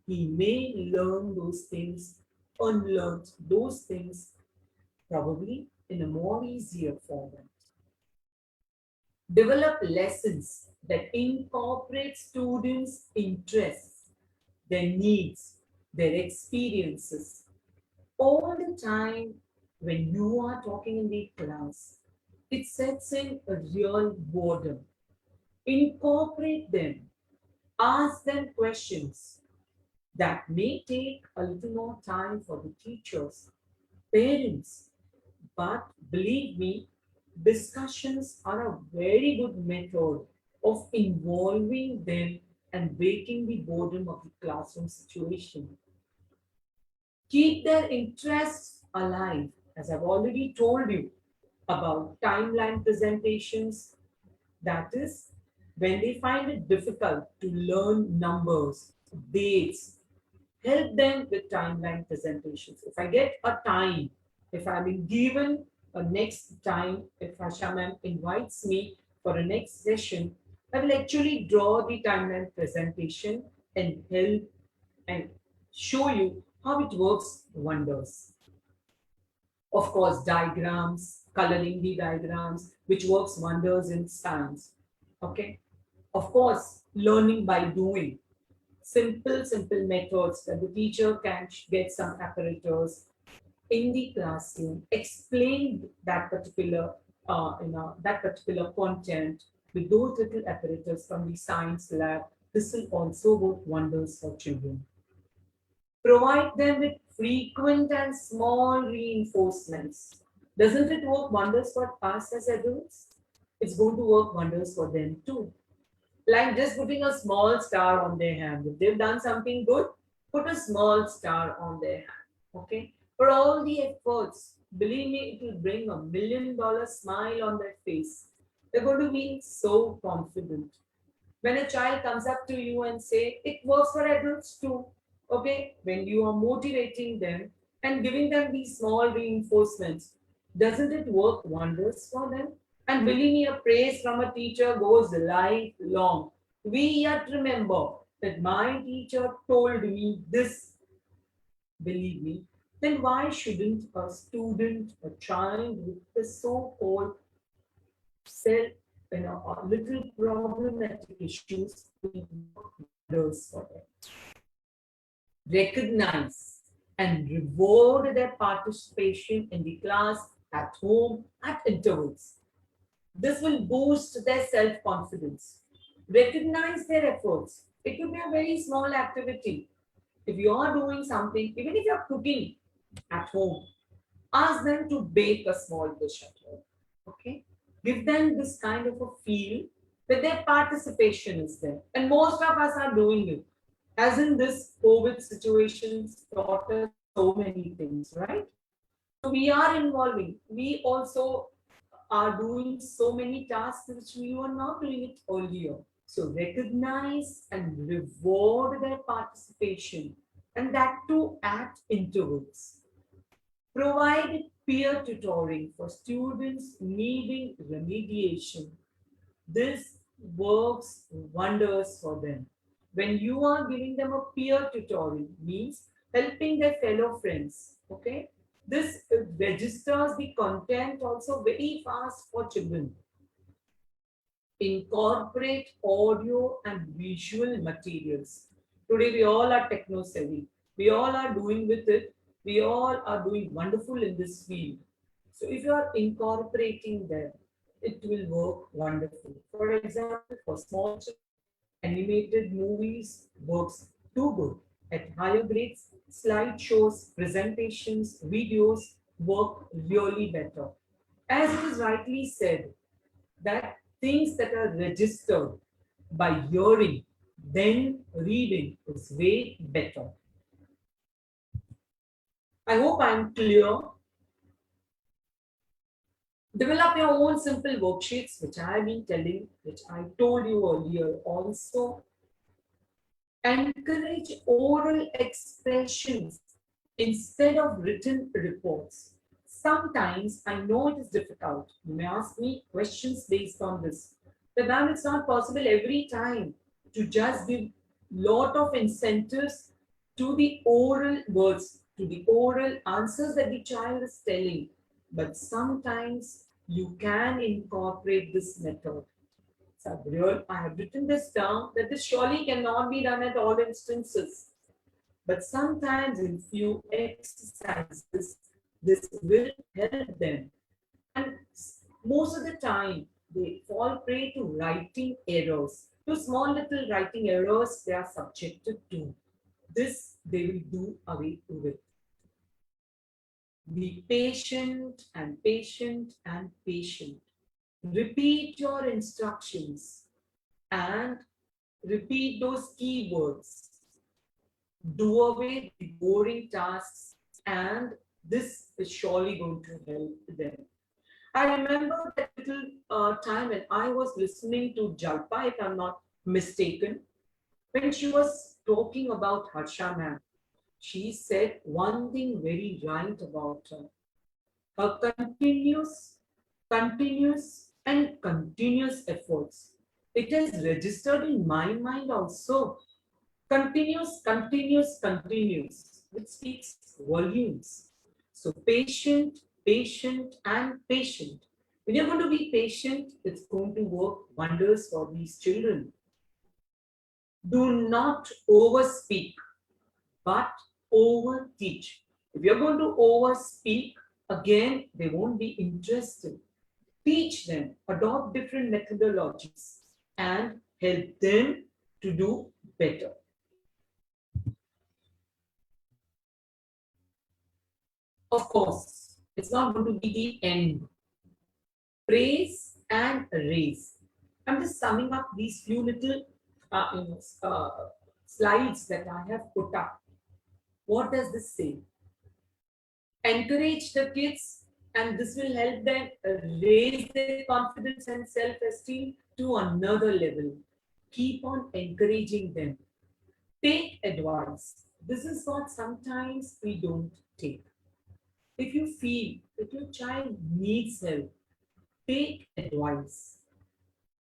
He may learn those things, unlearn those things, probably in a more easier format. Develop lessons that incorporate students' interests, their needs, their experiences. All the time when you are talking in the class, it sets in a real boredom. Incorporate them, ask them questions that may take a little more time for the teachers, parents, but believe me, discussions are a very good method of involving them and breaking the boredom of the classroom situation. Keep their interests alive. As I've already told you, about timeline presentations. That is, when they find it difficult to learn numbers, dates, help them with timeline presentations. If I get a time, if I've been given a next time, if Asha ma'am invites me for a next session, I will actually draw the timeline presentation and help and show you how it works wonders. Of course, diagrams, coloring the diagrams, which works wonders in science. Okay. Of course, learning by doing. Simple methods that the teacher can get some apparatus in the classroom, explain that particular, that particular content with those little apparatus from the science lab. This will also work wonders for children. Provide them with frequent and small reinforcements. Doesn't it work wonders for us as adults? It's going to work wonders for them too. Like just putting a small star on their hand. If they've done something good, put a small star on their hand. Okay? For all the efforts, believe me, it will bring $1 million smile on their face. They're going to be so confident. When a child comes up to you and say, it works for adults too. Okay? When you are motivating them and giving them these small reinforcements, doesn't it work wonders for them? And believe me, a praise from a teacher goes lifelong. We yet remember that my teacher told me this. Believe me, then why shouldn't a student, a child with the so-called self, little problematic issues be wonders for them? Recognize and reward their participation in the class, at home, at intervals. This will boost their self-confidence. Recognize their efforts. It could be a very small activity. If you are doing something, even if you are cooking at home, ask them to bake a small dish at home. Okay? Give them this kind of a feel that their participation is there. And most of us are doing it. As in this COVID situation taught us so many things, right? So we are involving. We also are doing so many tasks which we were not doing it earlier. So recognize and reward their participation, and that too at intervals. Provide peer tutoring for students needing remediation. This works wonders for them. When you are giving them a peer tutoring, means helping their fellow friends, okay? This registers the content also very fast for children. Incorporate audio and visual materials. Today we all are techno savvy. We all are doing with it. We all are doing wonderful in this field. So if you are incorporating them, it will work wonderful. For example, for small children, animated movies works too good. At higher grades, slideshows, presentations, videos work really better. As it is rightly said, that things that are registered by hearing, then reading is way better. I hope I am clear. Develop your own simple worksheets, which I have been telling, which I told you earlier also. Encourage oral expressions instead of written reports. Sometimes I know it is difficult. You may ask me questions based on this. But then it's not possible every time to just give lot of incentives to the oral words, to the oral answers that the child is telling. But sometimes you can incorporate this method. So I have written this down that this surely cannot be done at all instances. But sometimes in few exercises, this will help them. And most of the time, they fall prey to writing errors. To small little writing errors they are subjected to. This they will do away with. Be patient and patient and patient. Repeat your instructions and repeat those keywords. Do away the boring tasks, and this is surely going to help them. I remember that little time when I was listening to Jalpa, if I'm not mistaken, when she was talking about Harsha ma'am. She said one thing very right about her. Her and continuous efforts. It has registered in my mind also. Continuous, which speaks volumes. So patient, and patient. When you're going to be patient, it's going to work wonders for these children. Do not overspeak, but over teach. If you're going to over speak, again, they won't be interested. Teach them, adopt different methodologies, and help them to do better. Of course, it's not going to be the end. Praise and raise. I'm just summing up these few little slides that I have put up. What does this say? Encourage the kids, and this will help them raise their confidence and self-esteem to another level. Keep on encouraging them. Take advice. This is what sometimes we don't take. If you feel that your child needs help, take advice.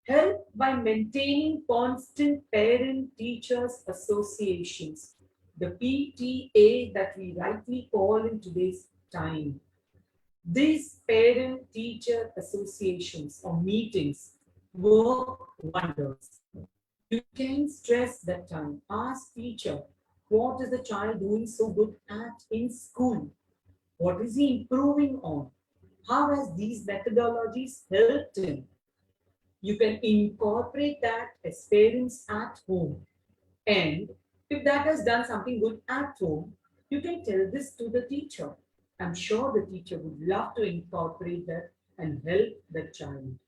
Help by maintaining constant parent-teachers associations, the PTA that we rightly call in today's time. These parent-teacher associations or meetings work wonders. You can stress that time. Ask teacher, what is the child doing so good at in school? What is he improving on? How has these methodologies helped him? You can incorporate that as parents at home. And if that has done something good at home, you can tell this to the teacher. I'm sure the teacher would love to incorporate that and help the child.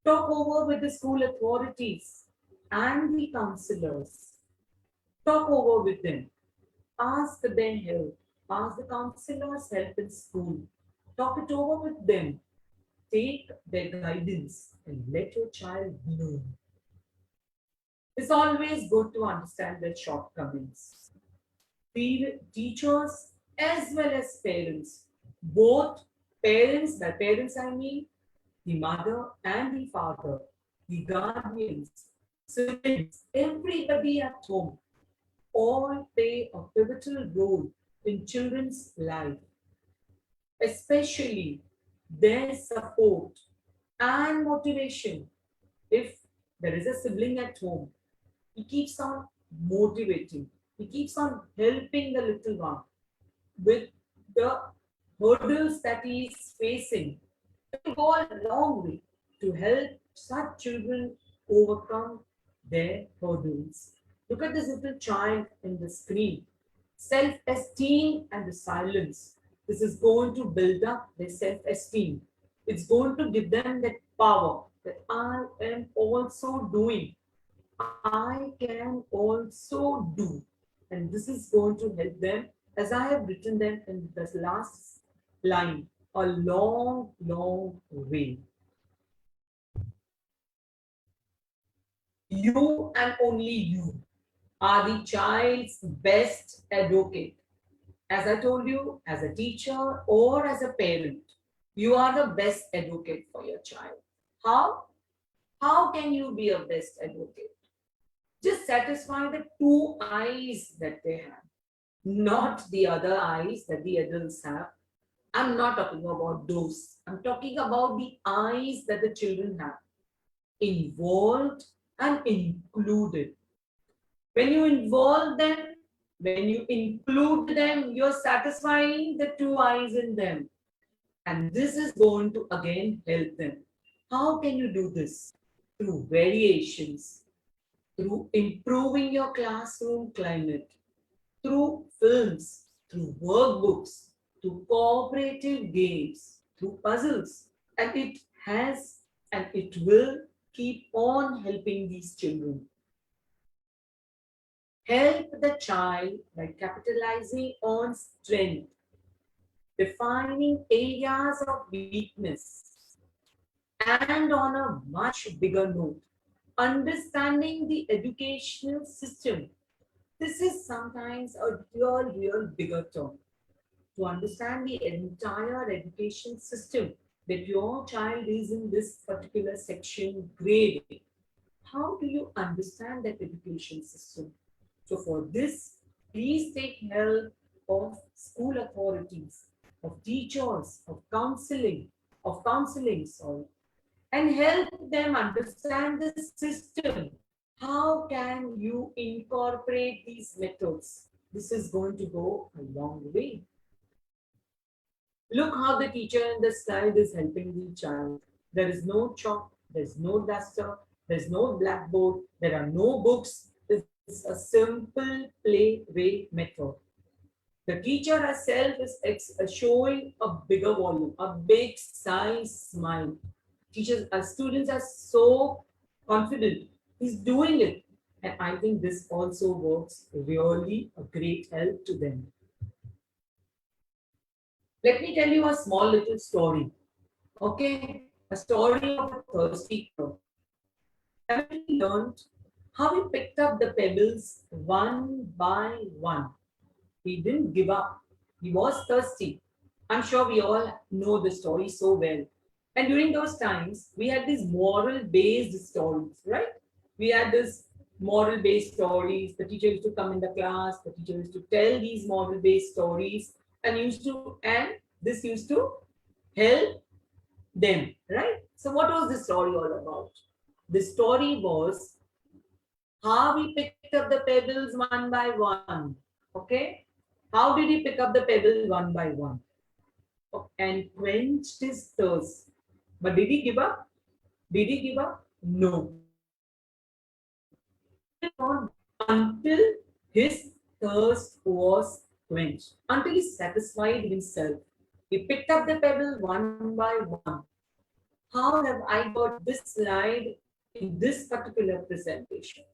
Talk over with the school authorities and the counselors. Talk over with them. Ask their help. Ask the counselors' help in school. Talk it over with them. Take their guidance and let your child know. It's always good to understand their shortcomings. Teachers as well as parents, both parents, by parents I mean the mother and the father, the guardians, siblings, everybody at home, all play a pivotal role in children's life, especially their support and motivation. If there is a sibling at home, he keeps on motivating, he keeps on helping the little one with the hurdles that he is facing. It will go a long way to help such children overcome their hurdles. Look at this little child in the screen. Self-esteem and resilience. This is going to build up their self-esteem. It's going to give them that power that I am also doing. I can also do. And this is going to help them, as I have written them in this last line, a long, long way. You and only you are the child's best advocate. As I told you, as a teacher or as a parent, you are the best advocate for your child. How? How can you be a best advocate? Just satisfy the two eyes that they have, not the other eyes that the adults have. I'm not talking about those. I'm talking about the eyes that the children have. Involved and included. When you involve them, when you include them, you're satisfying the two eyes in them. And this is going to again help them. How can you do this? Through variations, through improving your classroom climate, through films, through workbooks, through cooperative games, through puzzles. And it has and it will keep on helping these children. Help the child by capitalizing on strength. defining areas of weakness, and on a much bigger note, understanding the educational system. This is sometimes a real bigger term. To understand the entire education system, that your child is in this particular section grade. How do you understand that education system? So for this, please take help of school authorities, of teachers, of counseling, sorry, and help them understand the system. How can you incorporate these methods? This is going to go a long way. Look how the teacher in the slide is helping the child. There is no chalk, there's no duster, there's no blackboard, there are no books. It's a simple play way method. The teacher herself is showing a bigger volume, a big size smile. Students are so confident. He's doing it. And I think this also works really a great help to them. Let me tell you a small little story. Okay, a story of a thirsty crow. Haven't you learned how he picked up the pebbles one by one? He didn't give up. He was thirsty. I'm sure we all know the story so well. And during those times, we had these moral-based stories, right? We had this moral-based stories. The teacher used to come in the class. The teacher used to tell these moral-based stories, and this used to help them, right? So what was the story all about? The story was how he picked up the pebbles one by one. Okay? How did he pick up the pebbles one by one? And quenched his thirst. But did he give up? Did he give up? No. Until his thirst was quenched. Until he satisfied himself. He picked up the pebble one by one. How have I got this slide in this particular presentation?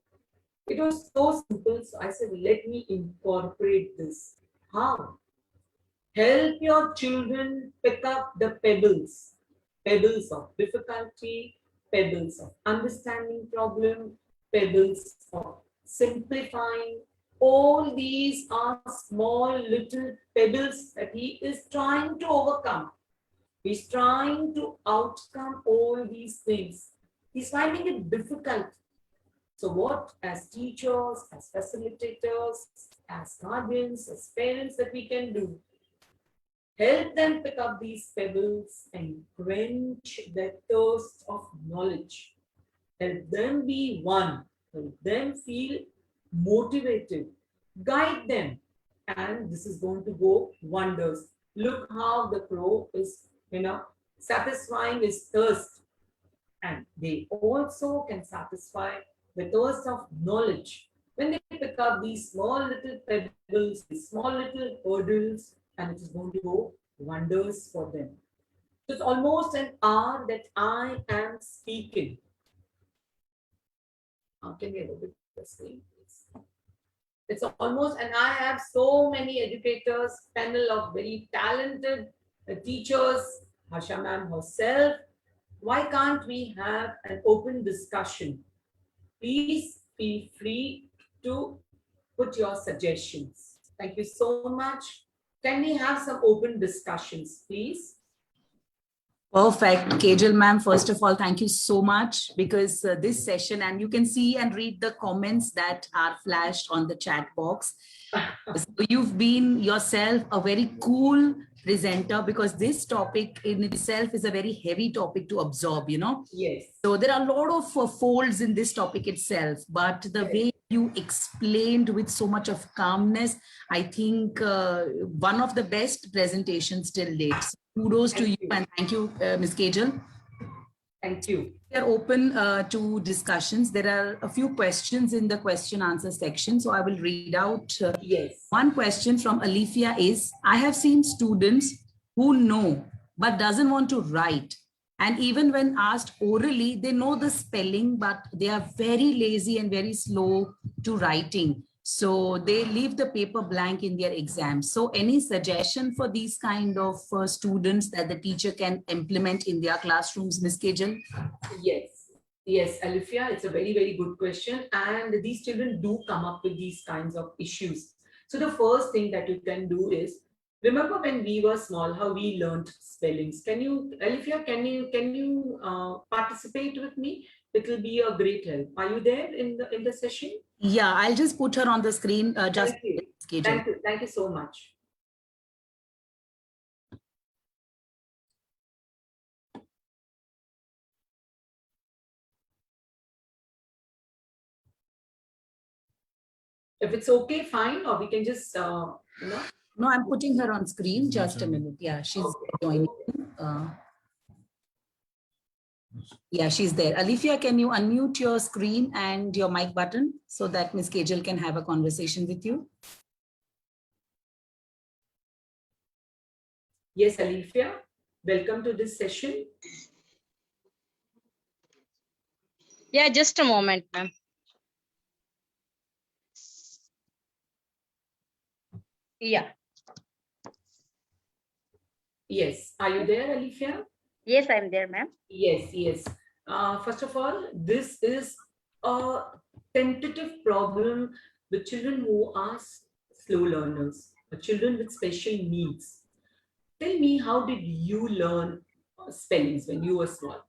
It was so simple, so I said, let me incorporate this. How? Help your children pick up the pebbles. Pebbles of difficulty, pebbles of understanding problem, pebbles of simplifying. All these are small little pebbles that he is trying to overcome. He's trying to outcome all these things. He's finding it difficult. So what, as teachers, as facilitators, as guardians, as parents, that we can do? Help them pick up these pebbles and quench their thirst of knowledge. Help them be one. Help them feel motivated. Guide them. And this is going to go wonders. Look how the crow is, satisfying his thirst. And they also can satisfy the thirst of knowledge. When they pick up these small little pebbles, these small little hurdles, and it is going to go wonders for them. So it's almost an hour that I am speaking. Can we look at the screen, please? It's almost, and I have so many educators, panel of very talented teachers, Harsha ma'am herself. Why can't we have an open discussion? Please feel free to put your suggestions. Thank you so much. Can we have some open discussions, please?
Perfect. Kejal ma'am, first of all, thank you so much, because this session, and you can see and read the comments that are flashed on the chat box. So you've been yourself a very cool presenter, because this topic in itself is a very heavy topic to absorb,
Yes.
So there are a lot of folds in this topic itself, but the way you explained with so much of calmness, I think one of the best presentations till date. So kudos to you, and thank you, Ms. Kejal.
Thank you.
We are open to discussions. There are a few questions in the question answer section, so I will read out.
Yes.
One question from Alifia is, I have seen students who know but doesn't want to write. And even when asked orally, they know the spelling, but they are very lazy and very slow to writing. So they leave the paper blank in their exams. So any suggestion for these kind of students that the teacher can implement in their classrooms, Ms. Kejal?
Yes, Alifia, it's a very, very good question. And these children do come up with these kinds of issues. So the first thing that you can do is, remember when we were small, how we learned spellings. Can you, Alifia, can you participate with me? It will be a great help. Are you there in the session?
Yeah, I'll just put her on the screen. Just
Thank you.
Ms. Kejal.
Thank you. Thank you so much. If it's okay, fine, or we can just, you know.
No, I'm putting her on screen. Just a minute. Yeah, she's joining. Yeah, she's there. Alifia, can you unmute your screen and your mic button so that Ms. Kejal can have a conversation with you?
Yes, Alifia, welcome to this session.
Yeah, just a moment, ma'am. Yeah.
Yes, are you there, Alifia?
Yes, I'm there, ma'am.
Yes. First of all, this is a tentative problem with children who are slow learners, or children with special needs. Tell me, how did you learn spellings when you were small?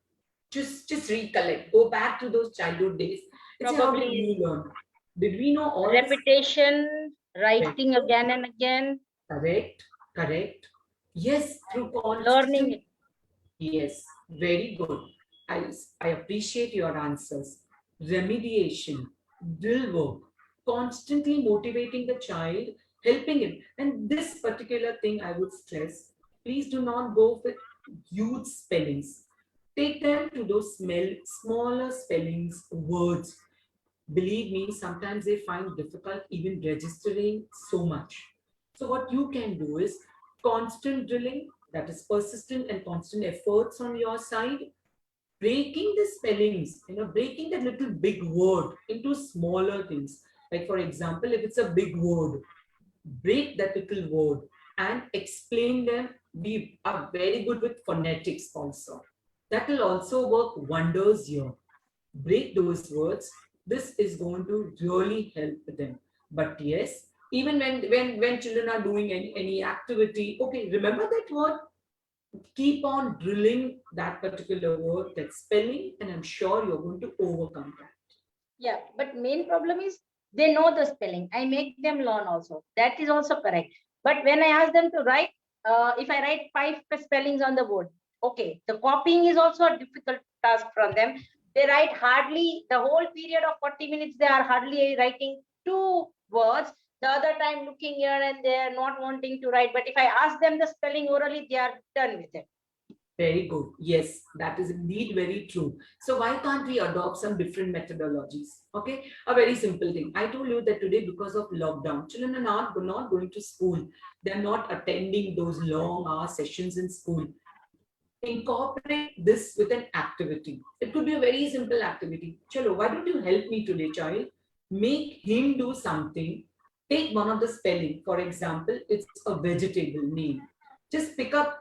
Just recollect. Go back to those childhood days. And say, how did
Probably
you learn? Did we know all this?
repetition, writing again and again,
Correct. Yes, through
learning
constant.
it.
Yes, very good. I appreciate your answers. Remediation, drill work, constantly motivating the child, helping him. And this particular thing I would stress, please do not go with huge spellings. Take them to those smaller spellings, words. Believe me, sometimes they find difficult even registering so much. So what you can do is constant drilling, that is persistent and constant efforts on your side, breaking the spellings, breaking that little big word into smaller things. Like for example, if it's a big word, break that little word and explain them. We are very good with phonetics also. That will also work wonders here. Break those words. This is going to really help them. But yes, even when children are doing any activity, okay, remember that word, keep on drilling that particular word, that spelling, and I'm sure you're going to overcome that.
Yeah, but main problem is they know the spelling. I make them learn also. That is also correct. But when I ask them to write, if I write 5 spellings on the board, okay, the copying is also a difficult task from them. They write hardly the whole period of 40 minutes. They are hardly writing 2 words. The other time looking here and there, not wanting to write. But if I ask them the spelling orally, they are done with it.
Very good. Yes, that is indeed very true. So why can't we adopt some different methodologies? Okay, a very simple thing. I told you that today, because of lockdown, children are not going to school. They're not attending those long hour sessions in school. Incorporate this with an activity. It could be a very simple activity. Chalo, why don't you help me today, child? Make him do something. Take one of the spelling. For example, it's a vegetable name. Just pick up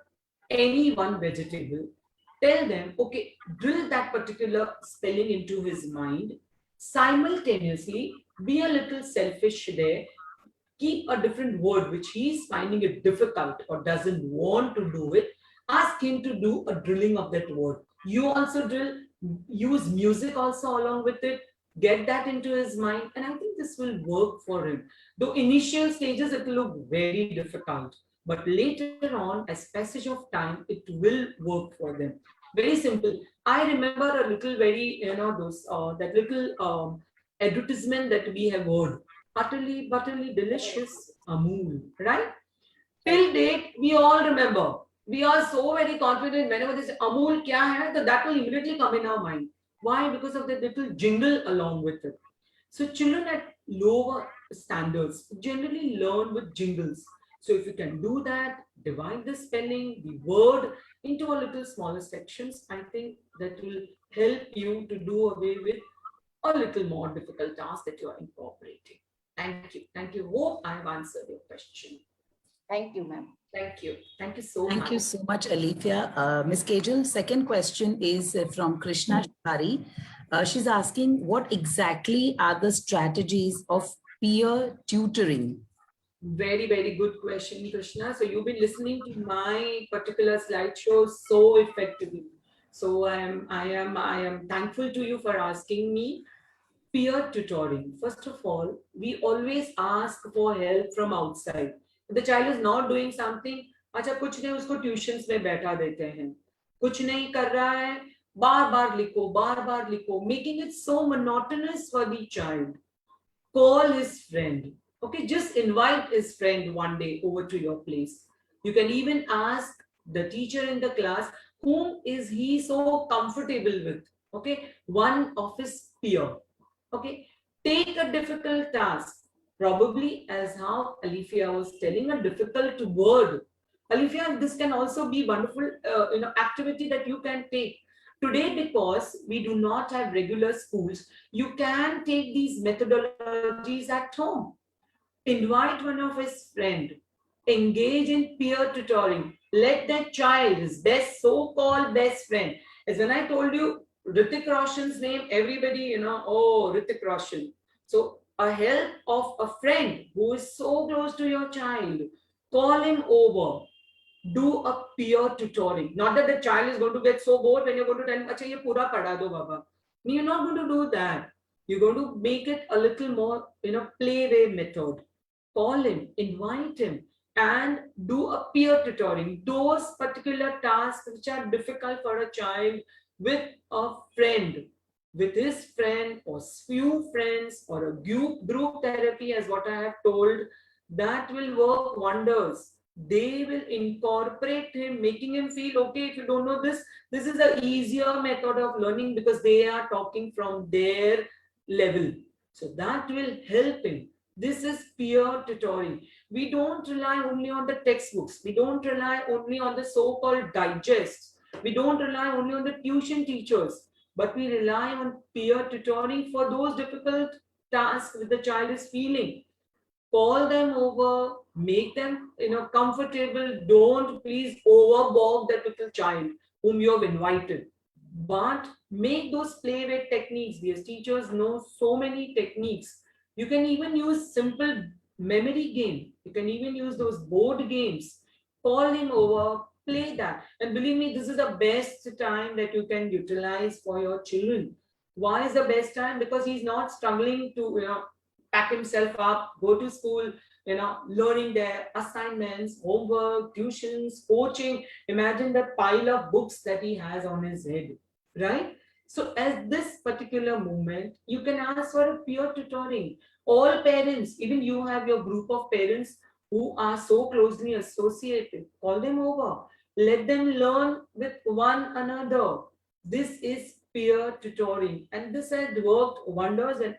any one vegetable. Tell them, okay, drill that particular spelling into his mind. Simultaneously, be a little selfish there. Keep a different word which he's finding it difficult or doesn't want to do it. Ask him to do a drilling of that word. You also drill, use music also along with it, get that into his mind, and I think this will work for him. Though initial stages it will look very difficult, but later on, as passage of time, it will work for them. Very simple. I remember a little very, those that little advertisement that we have heard. Butterly delicious Amul, right? Till date, we all remember. We are so very confident whenever this Amul kya hai, so that will immediately come in our mind. Why? Because of the little jingle along with it. So children at lower standards generally learn with jingles. So if you can do that, divide the spelling, the word into a little smaller sections, I think that will help you to do away with a little more difficult task that you are incorporating. Thank you. Thank you. Hope I have answered your question.
Thank you, ma'am.
Thank you. Thank you so much.
Thank you so much, Alethea. Ms. Kejal, second question is from Krishna Shari. She's asking, what exactly are the strategies of peer tutoring?
Very, very good question, Krishna. So you've been listening to my particular slideshow so effectively. So I am thankful to you for asking me. Peer tutoring. First of all, we always ask for help from outside. If the child is not doing something, अच्छा कुछ नहीं उसको tuitions में बैठा देते हैं. कुछ नहीं कर रहा है, बार बार लिखो, making it so monotonous for the child. Call his friend. Okay, just invite his friend one day over to your place. You can even ask the teacher in the class, whom is he so comfortable with? Okay, one of his peer. Okay, take a difficult task. Probably, as how Alethea was telling, a difficult word. Alethea, this can also be wonderful, activity that you can take. Today, because we do not have regular schools, you can take these methodologies at home. Invite one of his friend. Engage in peer tutoring. Let that child, his best so-called best friend. As when I told you, Hrithik Roshan's name, everybody, oh, Hrithik Roshan. So a help of a friend who is so close to your child, call him over. Do a peer tutoring. Not that the child is going to get so bored when you're going to tell him, "Acha, ye pura pada do, baba." No, you're not going to do that. You're going to make it a little more, playway method. Call him, invite him, and do a peer tutoring. Those particular tasks which are difficult for a child with a friend, with his friend or few friends or a group therapy, as what I have told, that will work wonders. They will incorporate him, making him feel, okay, if you don't know this is an easier method of learning because they are talking from their level. So that will help him. This is peer tutoring. We don't rely only on the textbooks. We don't rely only on the so-called digests. We don't rely only on the tuition teachers, but we rely on peer tutoring for those difficult tasks that the child is feeling. Call them over, make them comfortable. Don't please overbog that little child whom you have invited. But make those playway techniques. These teachers know so many techniques. You can even use simple memory game. You can even use those board games. Call him over, play that. And believe me, this is the best time that you can utilize for your children. Why is the best time? Because he's not struggling to, pack himself up, go to school, learning their assignments, homework, tuitions, coaching. Imagine the pile of books that he has on his head, right? So at this particular moment, you can ask for a peer tutoring. All parents, even you have your group of parents who are so closely associated, call them over. Let them learn with one another. This is peer tutoring. And this has worked wonders. And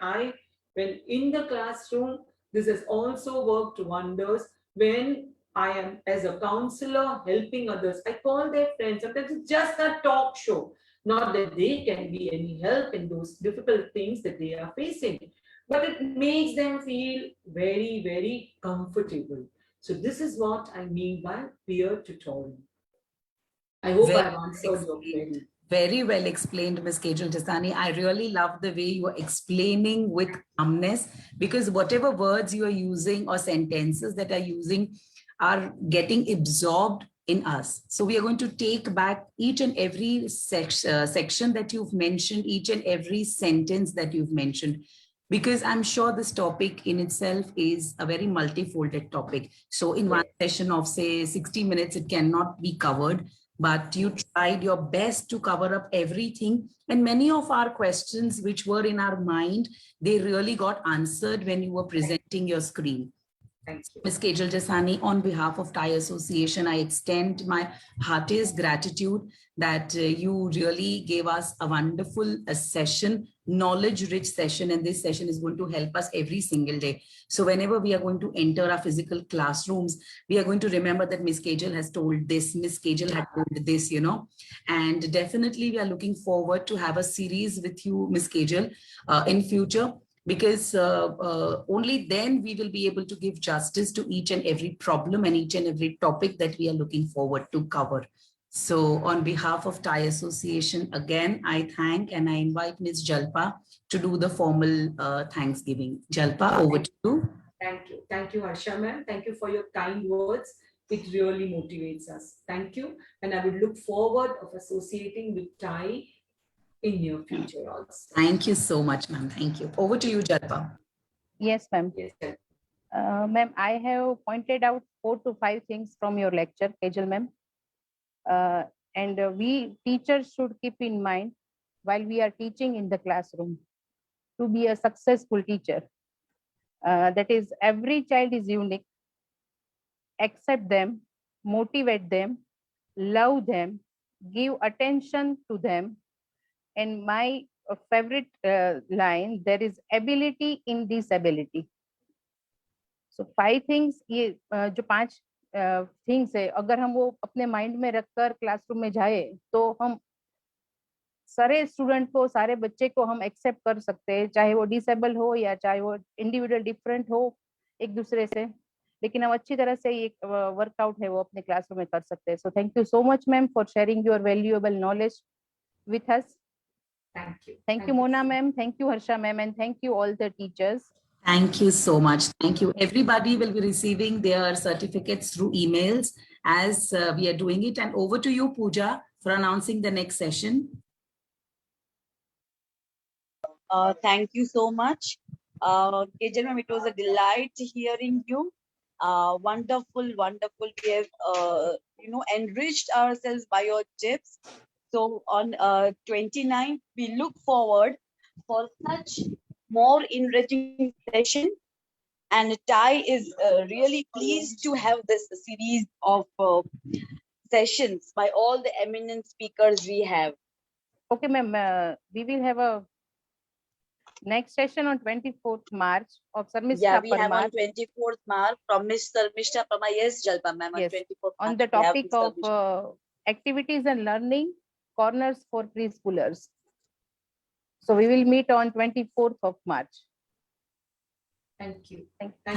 when in the classroom, this has also worked wonders when I am as a counselor helping others. I call their friends. Sometimes it's just a talk show. Not that they can be any help in those difficult things that they are facing, but it makes them feel very, very comfortable. So this is what I mean by peer tutoring. I hope I've answered your query.
Very well explained, Ms. Kejal Jasani. I really love the way you are explaining with calmness, because whatever words you are using or sentences that are using are getting absorbed in us. So we are going to take back each and every section that you've mentioned, each and every sentence that you've mentioned, because I'm sure this topic in itself is a very multifolded topic. So in one session of, say, 60 minutes, it cannot be covered. But you tried your best to cover up everything. And many of our questions which were in our mind, they really got answered when you were presenting your screen.
Thank you.
Ms. Kejal Jasani, on behalf of Thai Association, I extend my heartiest gratitude that you really gave us a wonderful session, knowledge-rich session, and this session is going to help us every single day. So whenever we are going to enter our physical classrooms, we are going to remember that Ms. Kejal has told this, Ms. Kejal had told this, and definitely we are looking forward to have a series with you, Ms. Kejal, in future. because only then we will be able to give justice to each and every problem and each and every topic that we are looking forward to cover. So on behalf of Thai Association, again, I thank and I invite Ms. Jalpa to do the formal Thanksgiving. Jalpa, over to you.
Thank you. Thank you, Harsha ma'am. Thank you for your kind words. It really motivates us. Thank you. And I would look forward of associating with Thai in near future also.
Thank you so much, ma'am. Thank you. Over to you, Jalpa.
Yes, ma'am.
Yes, sir.
Ma'am, I have pointed out 4 to 5 things from your lecture, Kejal ma'am. We teachers should keep in mind while we are teaching in the classroom to be a successful teacher. That is, every child is unique. Accept them, motivate them, love them, give attention to them. And my favorite line, there is ability in disability. So 5 things, ये जो 5 things है, अगर हम वो अपने mind में रखकर classroom में जाए तो हम सारे स्टूडेंट को, सारे बच्चे को हम एक्सेप्ट कर सकते हैं, चाहे वो डिसेबल हो या चाहे वो इंडिविजुअल डिफरेंट हो एक दूसरे से, लेकिन हम अच्छी तरह से ये वर्कआउट है वो अपने क्लासरूम में कर सकते हैं. So thank you so much ma'am for sharing your valuable knowledge with us. Thank you Mona ma'am, thank you Harsha ma'am, and thank you all the teachers.
Thank you so much. Thank you. Everybody will be receiving their certificates through emails as we are doing it. And over to you, Pooja, for announcing the next session.
Thank you so much. Kejal ma'am, it was a delight hearing you. Wonderful, wonderful. We have, enriched ourselves by your tips. So on 29th, we look forward for such more enriching session. And Thai is really pleased to have this series of sessions by all the eminent speakers we have.
Okay ma'am, we will have a next session on 24th March of Sarmishta
Yeah, we have
Parmar.
on 24th March from Miss Sarmishta Parmar. Yes, Jalpa ma'am, on
Yes,
24th
on
March
the
we have
topic
Miss
of
Sarmishta.
activities and learning corners for preschoolers. So we will meet on 24th of March.
Thank you.
Thank you.
Thank